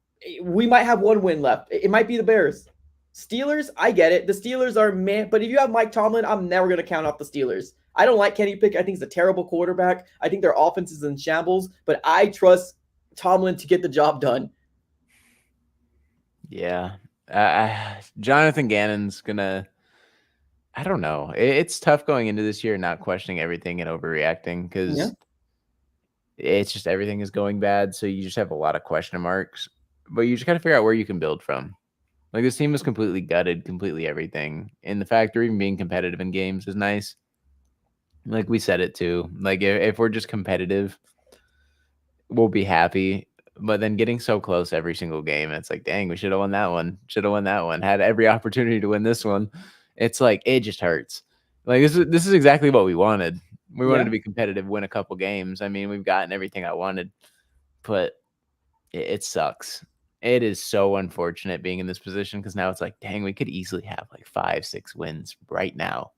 have 1 win left. It might be the Bears. Steelers, I get it. The Steelers are man, but if you have Mike Tomlin, I'm never going to count off the Steelers. I don't like Kenny Pickett. I think he's a terrible quarterback. I think their offense is in shambles, but I trust Tomlin to get the job done. Yeah. Jonathan Gannon's gonna. I don't know. It's tough going into this year not questioning everything and overreacting, because it's just everything is going bad. So you just have a lot of question marks. But you just got to figure out where you can build from. Like this team is completely gutted, completely everything. And the fact they're even being competitive in games is nice. Like we said it too. Like if we're just competitive, we'll be happy. But then getting so close every single game, it's like, dang, we should have won that one. Should have won that one. Had every opportunity to win this one. It's like it just hurts. Like this is exactly what we wanted. We wanted to be competitive, win a couple games. I mean, we've gotten everything I wanted, but it sucks. It is so unfortunate being in this position, because now it's like, dang, we could easily have like 5-6 wins right now.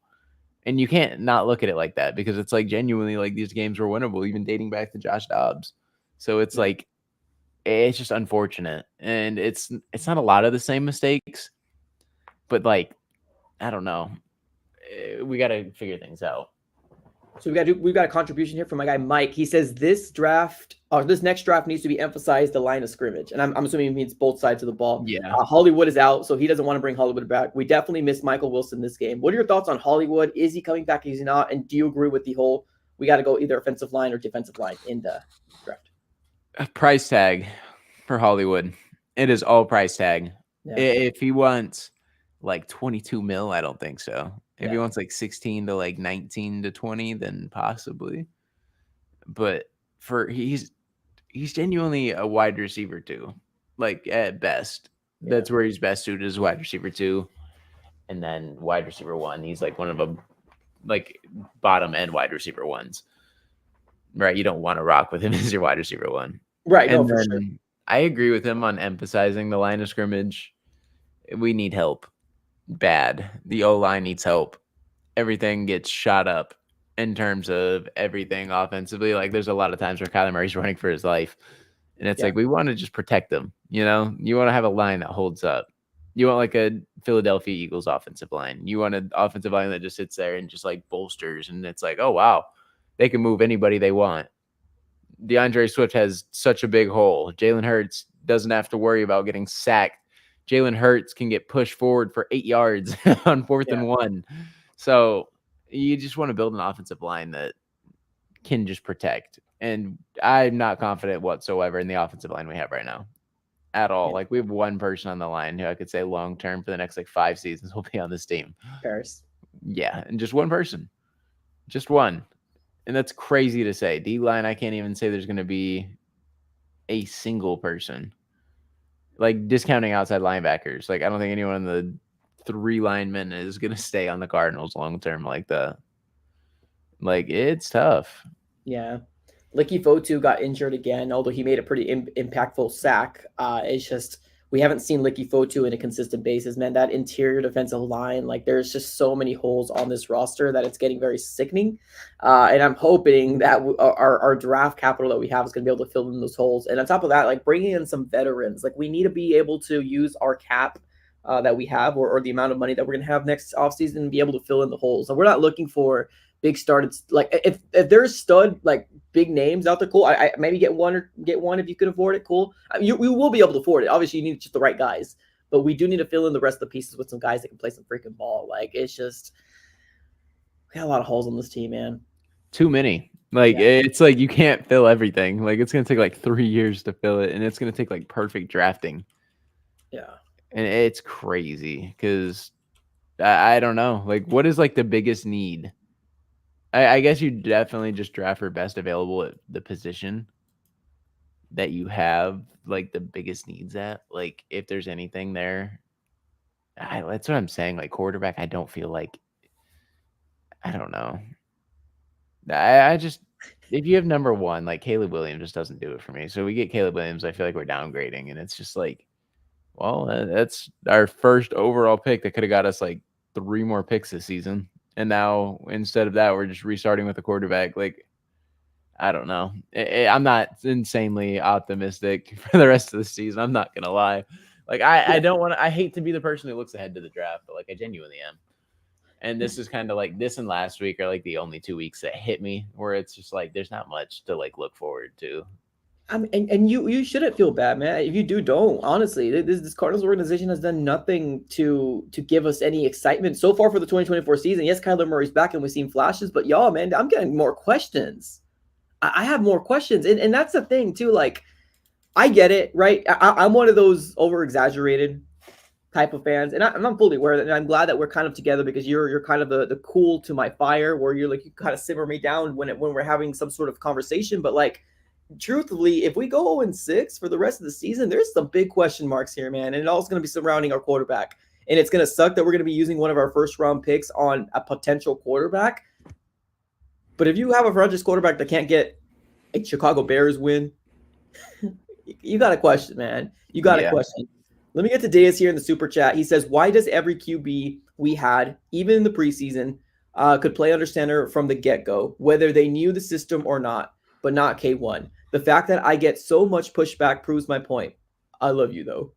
And you can't not look at it like that, because it's like genuinely like these games were winnable, even dating back to Josh Dobbs. So it's like, it's just unfortunate. And it's not a lot of the same mistakes, but like, I don't know. We got to figure things out. So we've got a contribution here from my guy Mike. He says this next draft needs to be emphasized the line of scrimmage, and I'm assuming it means both sides of the ball. Yeah, Hollywood is out, so he doesn't want to bring Hollywood back. We definitely missed Michael Wilson this game. What are your thoughts on Hollywood? Is he coming back? Is he not? And do you agree with the whole we got to go either offensive line or defensive line in the draft? a price tag for Hollywood. It is all price tag. Yeah. If he wants like 22 mil, I don't think so. If he Yeah. wants like 16 to like 19 to 20, then possibly. But for he's genuinely a wide receiver too. Like at best. Yeah. That's where he's best suited as wide receiver 2. And then wide receiver 1, he's like one of them like bottom end wide receiver 1s. Right? You don't want to rock with him as your wide receiver 1. Right. No, And for sure. then I agree with him on emphasizing the line of scrimmage. We need help bad. The O-line needs help. Everything gets shot up in terms of everything offensively. Like there's a lot of times where Kyler Murray's running for his life. And it's Yeah. like we want to just protect them, you know? You want to have a line that holds up. You want like a Philadelphia Eagles offensive line. You want an offensive line that just sits there and just like bolsters and it's like, oh wow, they can move anybody they want. DeAndre Swift has such a big hole. Jalen Hurts doesn't have to worry about getting sacked. Jalen Hurts can get pushed forward for 8 yards on 4th Yeah. and 1. So you just want to build an offensive line that can just protect. And I'm not confident whatsoever in the offensive line we have right now at all. Yeah. Like we have one person on the line who I could say long term for the next like 5 seasons will be on this team. Paris. Yeah, and just one person. Just one. And that's crazy to say. D-line, I can't even say there's going to be a single person. Like discounting outside linebackers. Like I don't think anyone in the 3 linemen is going to stay on the Cardinals long term like that. Like it's tough. Yeah. Licky Fotu got injured again, although he made a pretty impactful sack. It's just we haven't seen Licky Fotu in a consistent basis, man. That interior defensive line, like there's just so many holes on this roster that it's getting very sickening. And I'm hoping that our draft capital that we have is going to be able to fill in those holes. And on top of that, like bringing in some veterans, like we need to be able to use our cap that we have or the amount of money that we're going to have next offseason and be able to fill in the holes. And we're not looking for big started like if there's stud like big names out there, cool. I maybe get one if you can afford it, cool. I mean, we will be able to afford it. Obviously, you need just the right guys, but we do need to fill in the rest of the pieces with some guys that can play some freaking ball. Like it's just we got a lot of holes on this team, man. Too many. Like it's like you can't fill everything. Like it's gonna take like 3 years to fill it, and it's gonna take like perfect drafting. Yeah, and it's crazy because I don't know. Like, what is like the biggest need? I guess you definitely just draft for best available at the position that you have like the biggest needs at. Like, if there's anything there, that's what I'm saying. Like quarterback, I don't feel like I don't know. I just if you have number 1, like Caleb Williams just doesn't do it for me. So we get Caleb Williams, I feel like we're downgrading, and it's just like, well, that's our first overall pick that could have got us like 3 more picks this season. And now instead of that, we're just restarting with a quarterback. Like, I don't know. I'm not insanely optimistic for the rest of the season. I'm not going to lie. Like, I don't want to, I hate to be the person who looks ahead to the draft, but like, I genuinely am. And this is kind of like this and last week are like the only 2 weeks that hit me where it's just like, there's not much to like look forward to. I mean, and you shouldn't feel bad, man. If you do, don't. Honestly, this Cardinals organization has done nothing to give us any excitement so far for the 2024 season. Yes, Kyler Murray's back and we've seen flashes, but y'all, man, I'm getting more questions. I have more questions, and that's the thing too. Like, I get it, right? I'm one of those over exaggerated type of fans, and I'm fully aware that, and I'm glad that we're kind of together because you're kind of the cool to my fire, where you're like you kind of simmer me down when we're having some sort of conversation, but like. Truthfully, if we go 0-6 for the rest of the season, there's some big question marks here, man. And it all's going to be surrounding our quarterback. And it's going to suck that we're going to be using one of our first round picks on a potential quarterback. But if you have a franchise quarterback that can't get a Chicago Bears win, you got a question, man. You got a question. Let me get to Diaz here in the super chat. He says, why does every QB we had, even in the preseason, could play under center from the get-go, whether they knew the system or not, but not K1? The fact that I get so much pushback proves my point. I love you, though.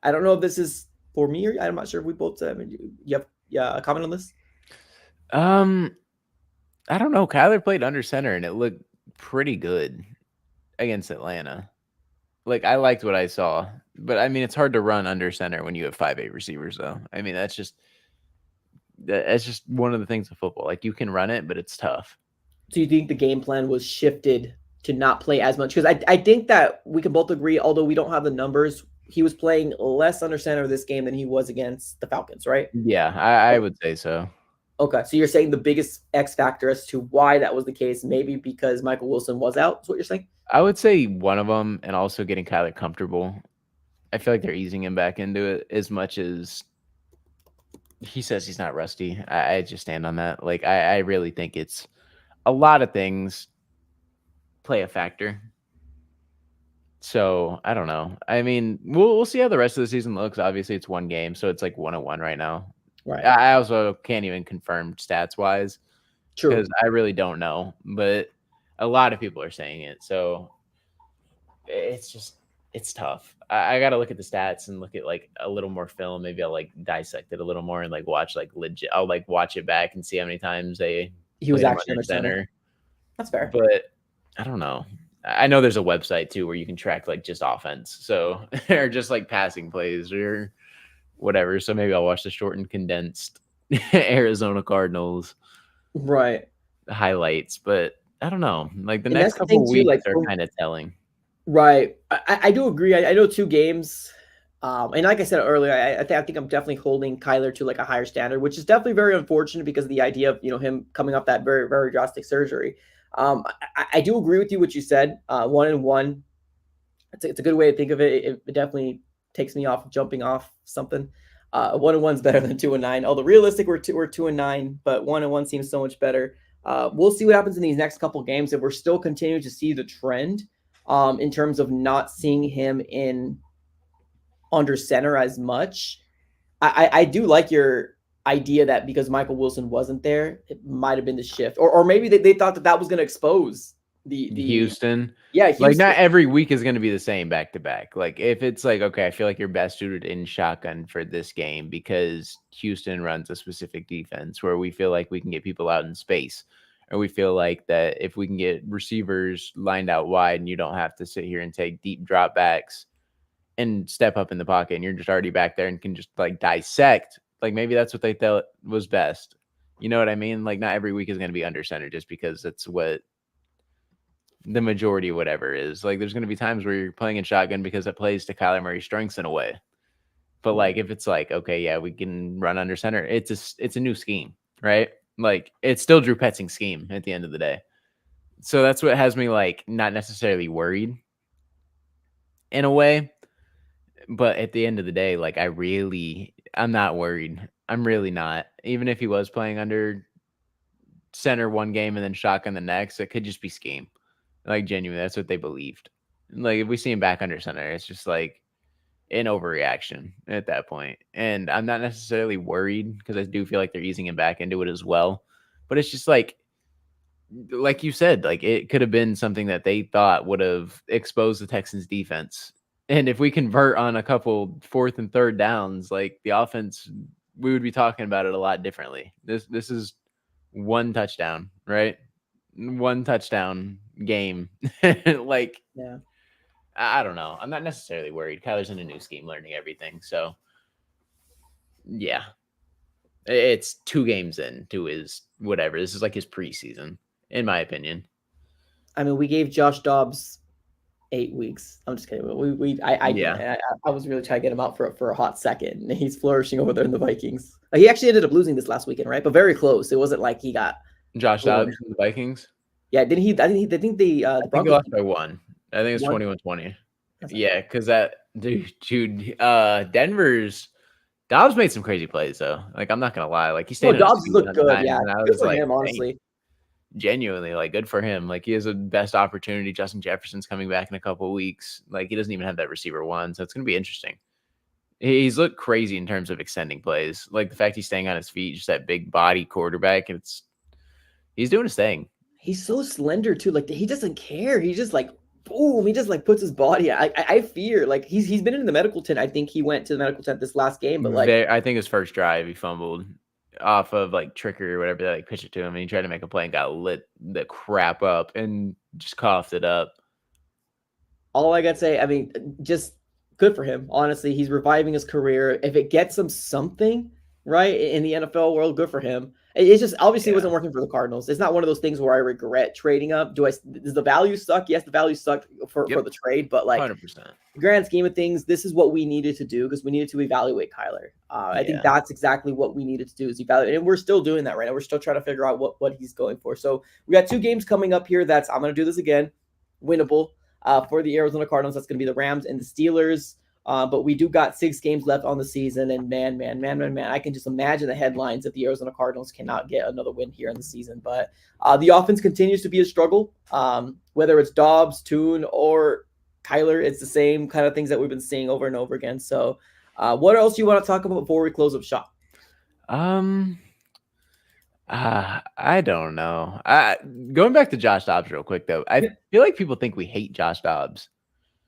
I don't know if this is for me or I'm not sure if we both. You have a comment on this? I don't know. Kyler played under center and it looked pretty good against Atlanta. Like I liked what I saw, but I mean it's hard to run under center when you have 5'8" receivers, though. I mean that's just one of the things of football. Like you can run it, but it's tough. Do you think the game plan was shifted to not play as much? Because I think that we can both agree, although we don't have the numbers, he was playing less under center this game than he was against the Falcons, right? Yeah, I would say so. Okay, so you're saying the biggest X factor as to why that was the case, maybe because Michael Wilson was out, is what you're saying? I would say one of them, and also getting Kyler comfortable. I feel like they're easing him back into it as much as he says he's not rusty. I just stand on that. Like I really think it's a lot of things play a factor. So I don't know. I mean, we'll see how the rest of the season looks. Obviously, it's one game, so it's like 1-1 right now. Right. I also can't even confirm stats wise because True. I really don't know. But a lot of people are saying it, so it's tough. I got to look at the stats and look at like a little more film. Maybe I'll like dissect it a little more and like watch like legit. I'll like watch it back and see how many times they He was played him actually under under center. center. That's fair. But I don't know. I know there's a website too where you can track like just offense, so or just like passing plays or whatever. So maybe I'll watch the shortened, condensed Arizona Cardinals Right. highlights. But I don't know. Like the And next that's the thing couple too, weeks like are kind of telling. right. I do agree. I know 2 games. And like I said earlier, I think I'm definitely holding Kyler to like a higher standard, which is definitely very unfortunate because of the idea of him coming off that very very drastic surgery. I do agree with you what you said. 1-1, it's a good way to think of it. It definitely takes me off jumping off something. 1-1's better than 2-9. Although realistic, we're 2-9, but 1-1 seems so much better. We'll see what happens in these next couple games. If we're still continuing to see the trend in terms of not seeing him in under center as much. I do like your idea that because Michael Wilson wasn't there, it might have been the shift, or maybe they thought that was going to expose the Houston. yeah Like Houston. not every week is going to be the same back to back. Like if it's like okay, I feel like you're best suited in shotgun for this game because Houston runs a specific defense where we feel like we can get people out in space, or we feel like that if we can get receivers lined out wide and you don't have to sit here and take deep drop backs and step up in the pocket and you're just already back there and can just like dissect. Like maybe that's what they thought was best. You know what I mean? Like not every week is going to be under center just because that's what the majority whatever is. Like there's going to be times where you're playing in shotgun because it plays to Kyler Murray's strengths in a way. But like if it's like okay, yeah, we can run under center, it's a new scheme, right? Like it's still Drew Petzing's scheme at the end of the day. So that's what has me like not necessarily worried in a way. But at the end of the day, like I'm not worried. I'm really not. Even if he was playing under center one game and then shotgun the next, it could just be scheme. Like genuinely, that's what they believed. Like if we see him back under center, it's just like an overreaction at that point. And I'm not necessarily worried because I do feel like they're easing him back into it as well. But it's just like you said, like it could have been something that they thought would have exposed the Texans defense. And if we convert on a couple fourth and third downs, like the offense, we would be talking about it a lot differently. This is one touchdown, right? One touchdown game. Like Yeah. I don't know. I'm not necessarily worried. Kyler's in a new scheme, learning everything. So yeah, it's 2 games into his whatever. This is like his preseason, in my opinion. I mean, we gave Josh Dobbs 8 weeks. I'm just kidding. Yeah. I was really trying to get him out for a hot second, and he's flourishing over there in the Vikings. He actually ended up losing this last weekend, right? But very close. It wasn't like he got Josh blown. Dobbs from the Vikings. Yeah, didn't he? I think the I think he Broncos lost by 1. I think it's won. 21-20. That's Yeah, because that dude, Denver's Dobbs made some crazy plays though. Like I'm not gonna lie, like he stayed Oh, on his Dobbs feet looked on good. times, Yeah, and I good was for like, him, dang, honestly. genuinely, like good for him. Like he has a best opportunity. Justin Jefferson's coming back in a couple of weeks. Like he doesn't even have that receiver one, so it's gonna be interesting. He's looked crazy in terms of extending plays. Like the fact he's staying on his feet, just that big body quarterback, and he's doing his thing. He's so slender too. Like he doesn't care. He just like boom. He just like puts his body. I fear like he's been in the medical tent. I think he went to the medical tent this last game, but like I think his first drive he fumbled off of like trickery or whatever. They like pitched it to him, and he tried to make a play and got lit the crap up and just coughed it up. all I gotta say, I mean, just good for him. Honestly, he's reviving his career. If it gets him something right in the NFL world, good for him. It's just obviously it Yeah. wasn't working for the Cardinals. It's not one of those things where I regret trading up. Does the value suck? Yes, the value sucked for Yep. the trade, but like 100%. grand scheme of things, this is what we needed to do because we needed to evaluate Kyler. I think Yeah. that's exactly what we needed to do is evaluate, and we're still doing that right now. We're still trying to figure out what he's going for. So we got 2 games coming up here. That's I'm going to do this again, winnable for the Arizona Cardinals. That's going to be the Rams and the Steelers. But we do got 6 games left on the season, and man, I can just imagine the headlines if the Arizona Cardinals cannot get another win here in the season. But the offense continues to be a struggle, whether it's Dobbs, Tune, or Kyler. It's the same kind of things that we've been seeing over and over again. So, what else do you want to talk about before we close up shop? I don't know. Going back to Josh Dobbs real quick though, I feel like people think we hate Josh Dobbs.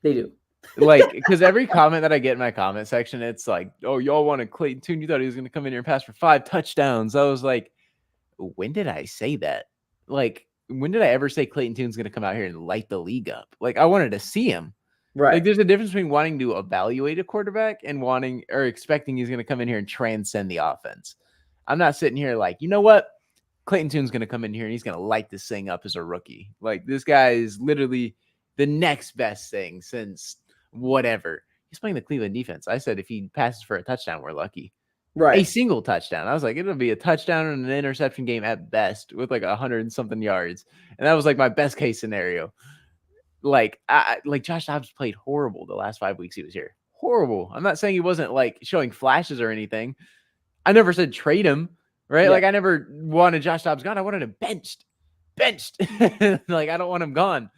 They do. Like, because every comment that I get in my comment section, it's like, "Oh, y'all wanted Clayton Tune. You thought he was going to come in here and pass for 5 touchdowns." I was like, when did I say that? Like, when did I ever say Clayton Tune's going to come out here and light the league up? Like, I wanted to see him. Right. Like, there's a difference between wanting to evaluate a quarterback and wanting or expecting he's going to come in here and transcend the offense. I'm not sitting here like, you know what? Clayton Tune's going to come in here and he's going to light this thing up as a rookie. Like, this guy is literally the next best thing since whatever. He's playing the Cleveland defense. I said if he passes for a touchdown, we're lucky. Right. A single touchdown. I was like, it'll be a touchdown and an interception game at best with like 100 and something yards. And that was like my best case scenario. Like, like Josh Dobbs played horrible the last 5 weeks he was here. Horrible. I'm not saying he wasn't like showing flashes or anything. I never said trade him, right? Yeah. Like I never wanted Josh Dobbs gone. I wanted him benched. Like I don't want him gone.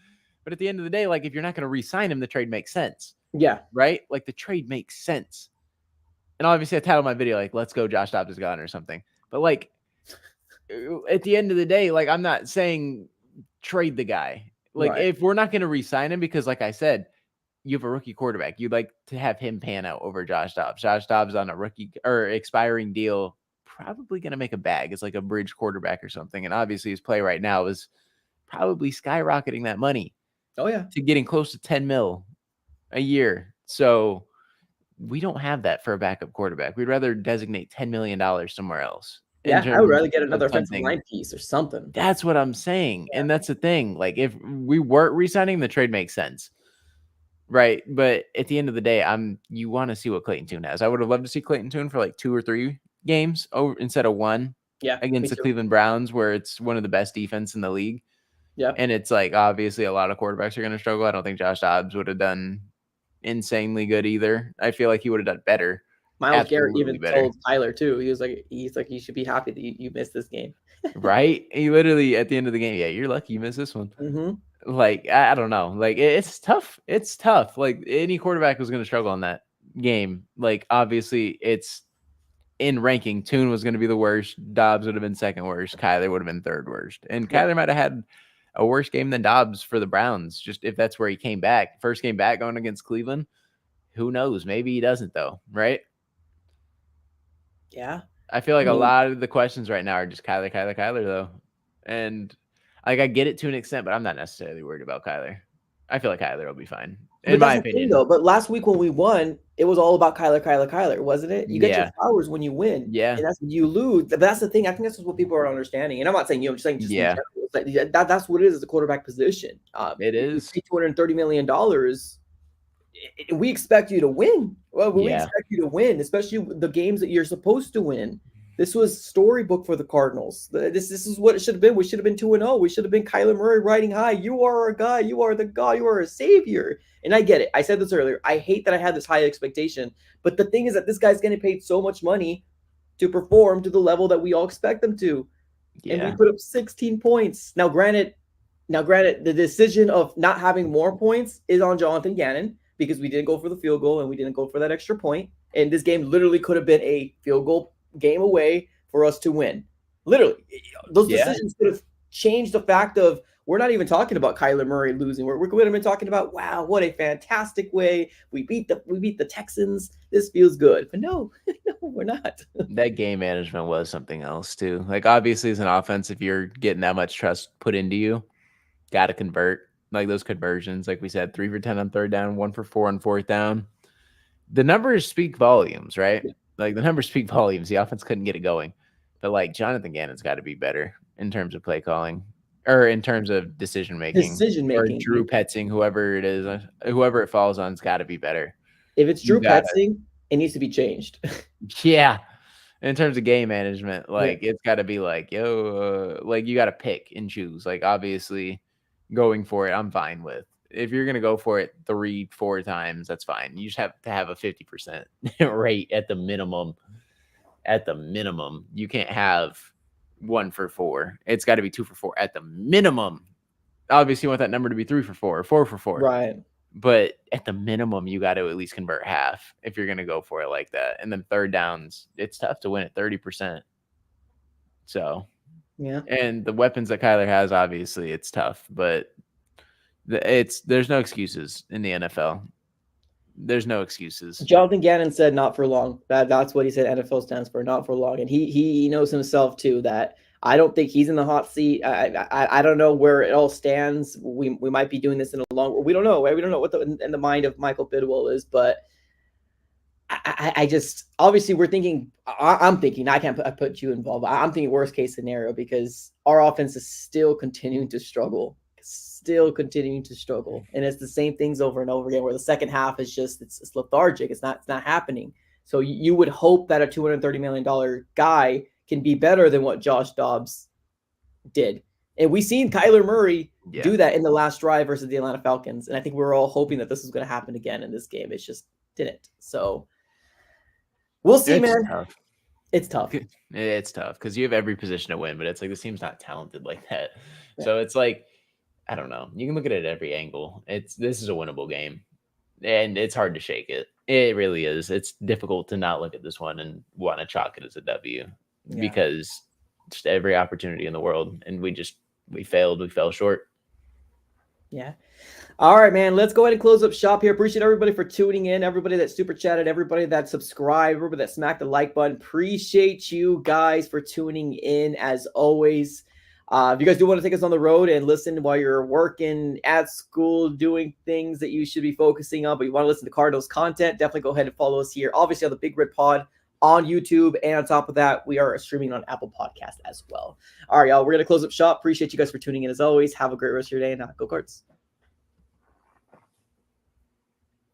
But at the end of the day, like if you're not going to re-sign him, the trade makes sense. Yeah. Right? Like the trade makes sense. And obviously I titled my video like let's go Josh Dobbs is gone or something. But like at the end of the day, like I'm not saying trade the guy. Like Right. if we're not going to re-sign him because like I said, you have a rookie quarterback. You'd like to have him pan out over Josh Dobbs. Josh Dobbs on a rookie or expiring deal, probably going to make a bag. It's like a bridge quarterback or something. And obviously his play right now is probably skyrocketing that money. Oh yeah. To getting close to 10 mil a year. So we don't have that for a backup quarterback. We'd rather designate $10 million somewhere else. Yeah, I would rather get another offensive something. line piece or something. That's what I'm saying. Yeah. And that's the thing. Like if we weren't re-signing, the trade makes sense. Right. But at the end of the day, you want to see what Clayton Tune has. I would have loved to see Clayton Tune for like 2 or 3 games instead of 1 Yeah. against the Cleveland Browns, where it's one of the best defense in the league. Yeah. And it's like obviously a lot of quarterbacks are going to struggle. I don't think Josh Dobbs would have done insanely good either. I feel like he would have done better. Myles Garrett even better. told Tyler too. He's like he should be happy that you missed this game. Right? He literally at the end of the game, yeah, you're lucky you missed this one. Mm-hmm. Like I don't know. Like it's tough. It's tough. Like any quarterback was going to struggle in that game. Like obviously it's in ranking. Tune was going to be the worst. Dobbs would have been second worst. Kyler would have been third worst. And Kyler might have had a worse game than Dobbs for the Browns. Just if that's where he came back, first game back going against Cleveland. Who knows? Maybe he doesn't though. Right? Yeah. I feel like a lot of the questions right now are just Kyler though. And like I get it to an extent, but I'm not necessarily worried about Kyler. I feel like Kyler will be fine. In my opinion. Though, but last week when we won, it was all about Kyler, wasn't it? You get your flowers when you win. Yeah. And that's when you lose. But that's the thing. I think that's what people are understanding. And I'm not saying you, I'm just saying just in general. It's like that's what it is, the quarterback position. It is $230 million. We expect you to win. Well, we expect you to win, especially the games that you're supposed to win. This was storybook for the Cardinals. This is what it should have been. We should have been 2-0. We should have been Kyler Murray riding high. You are our guy. You are the God. You are a savior. And I get it. I said this earlier. I hate that I had this high expectation. But the thing is that this guy's getting paid so much money to perform to the level that we all expect them to. Yeah. And we put up 16 points. Now, granted, the decision of not having more points is on Jonathan Gannon because we didn't go for the field goal and we didn't go for that extra point. And this game literally could have been a field goal game away for us to win. Literally, those decisions could have changed the fact of we're not even talking about Kyler Murray losing. We're going to be talking about, wow, what a fantastic way we beat the Texans. This feels good. But no, we're not. That game management was something else too. Like obviously as an offense, if you're getting that much trust put into you, got to convert. Like those conversions, like we said, 3 for 10 on third down, 1 for 4 on fourth down. The numbers speak volumes, right? Yeah. Like the numbers speak volumes. The offense couldn't get it going. But like Jonathan Gannon's got to be better in terms of play calling or in terms of decision making. Or Drew Petzing, whoever it is, whoever it falls on, has got to be better. If it's Drew Petzing, it needs to be changed. Yeah. In terms of game management, like it's got to be like, yo, like you got to pick and choose. Like obviously, going for it, I'm fine with. If you're gonna go for it 3-4 times, that's fine. You just have to have a 50% rate at the minimum. At the minimum, you can't have 1 for 4. It's got to be 2 for 4 at the minimum. Obviously, you want that number to be 3 for 4 or 4 for 4. Right. But at the minimum, you got to at least convert half if you're going to go for it like that. And then third downs, it's tough to win at 30%. So, yeah. And the weapons that Kyler has, obviously, it's tough. But there's no excuses in the NFL. There's no excuses. Jonathan Gannon said not for long. That's what he said NFL stands for, not for long. And he knows himself, too, that I don't think he's in the hot seat. I don't know where it all stands. We might be doing this in a long. We don't know. We don't know what in the mind of Michael Bidwell is, but I just obviously we're thinking. I'm thinking I can't put you involved. I'm thinking worst case scenario because our offense is still continuing to struggle, and it's the same things over and over again. Where the second half is just it's lethargic. It's not happening. So you would hope that a $230 million guy can be better than what Josh Dobbs did. And we've seen Kyler Murray do that in the last drive versus the Atlanta Falcons. And I think we were all hoping that this was going to happen again in this game. It just didn't. So we'll see, man. Tough. It's tough. It's tough because you have every position to win, but it's like this team's not talented like that. Yeah. So it's like, I don't know. You can look at it at every angle. This is a winnable game. And it's hard to shake it. It really is. It's difficult to not look at this one and want to chalk it as a W. Yeah. Because just every opportunity in the world, and we failed. We fell short. Yeah. All right, man. Let's go ahead and close up shop here. Appreciate everybody for tuning in. Everybody that super chatted, everybody that subscribed, everybody that smacked the like button. Appreciate you guys for tuning in as always. If you guys do want to take us on the road and listen while you're working at school, doing things that you should be focusing on, but you want to listen to Cardinals content, definitely go ahead and follow us here. Obviously on the Big Red Pod on YouTube. And on top of that, we are streaming on Apple Podcast as well. All right, y'all. We're going to close up shop. Appreciate you guys for tuning in as always. Have a great rest of your day and go Cards.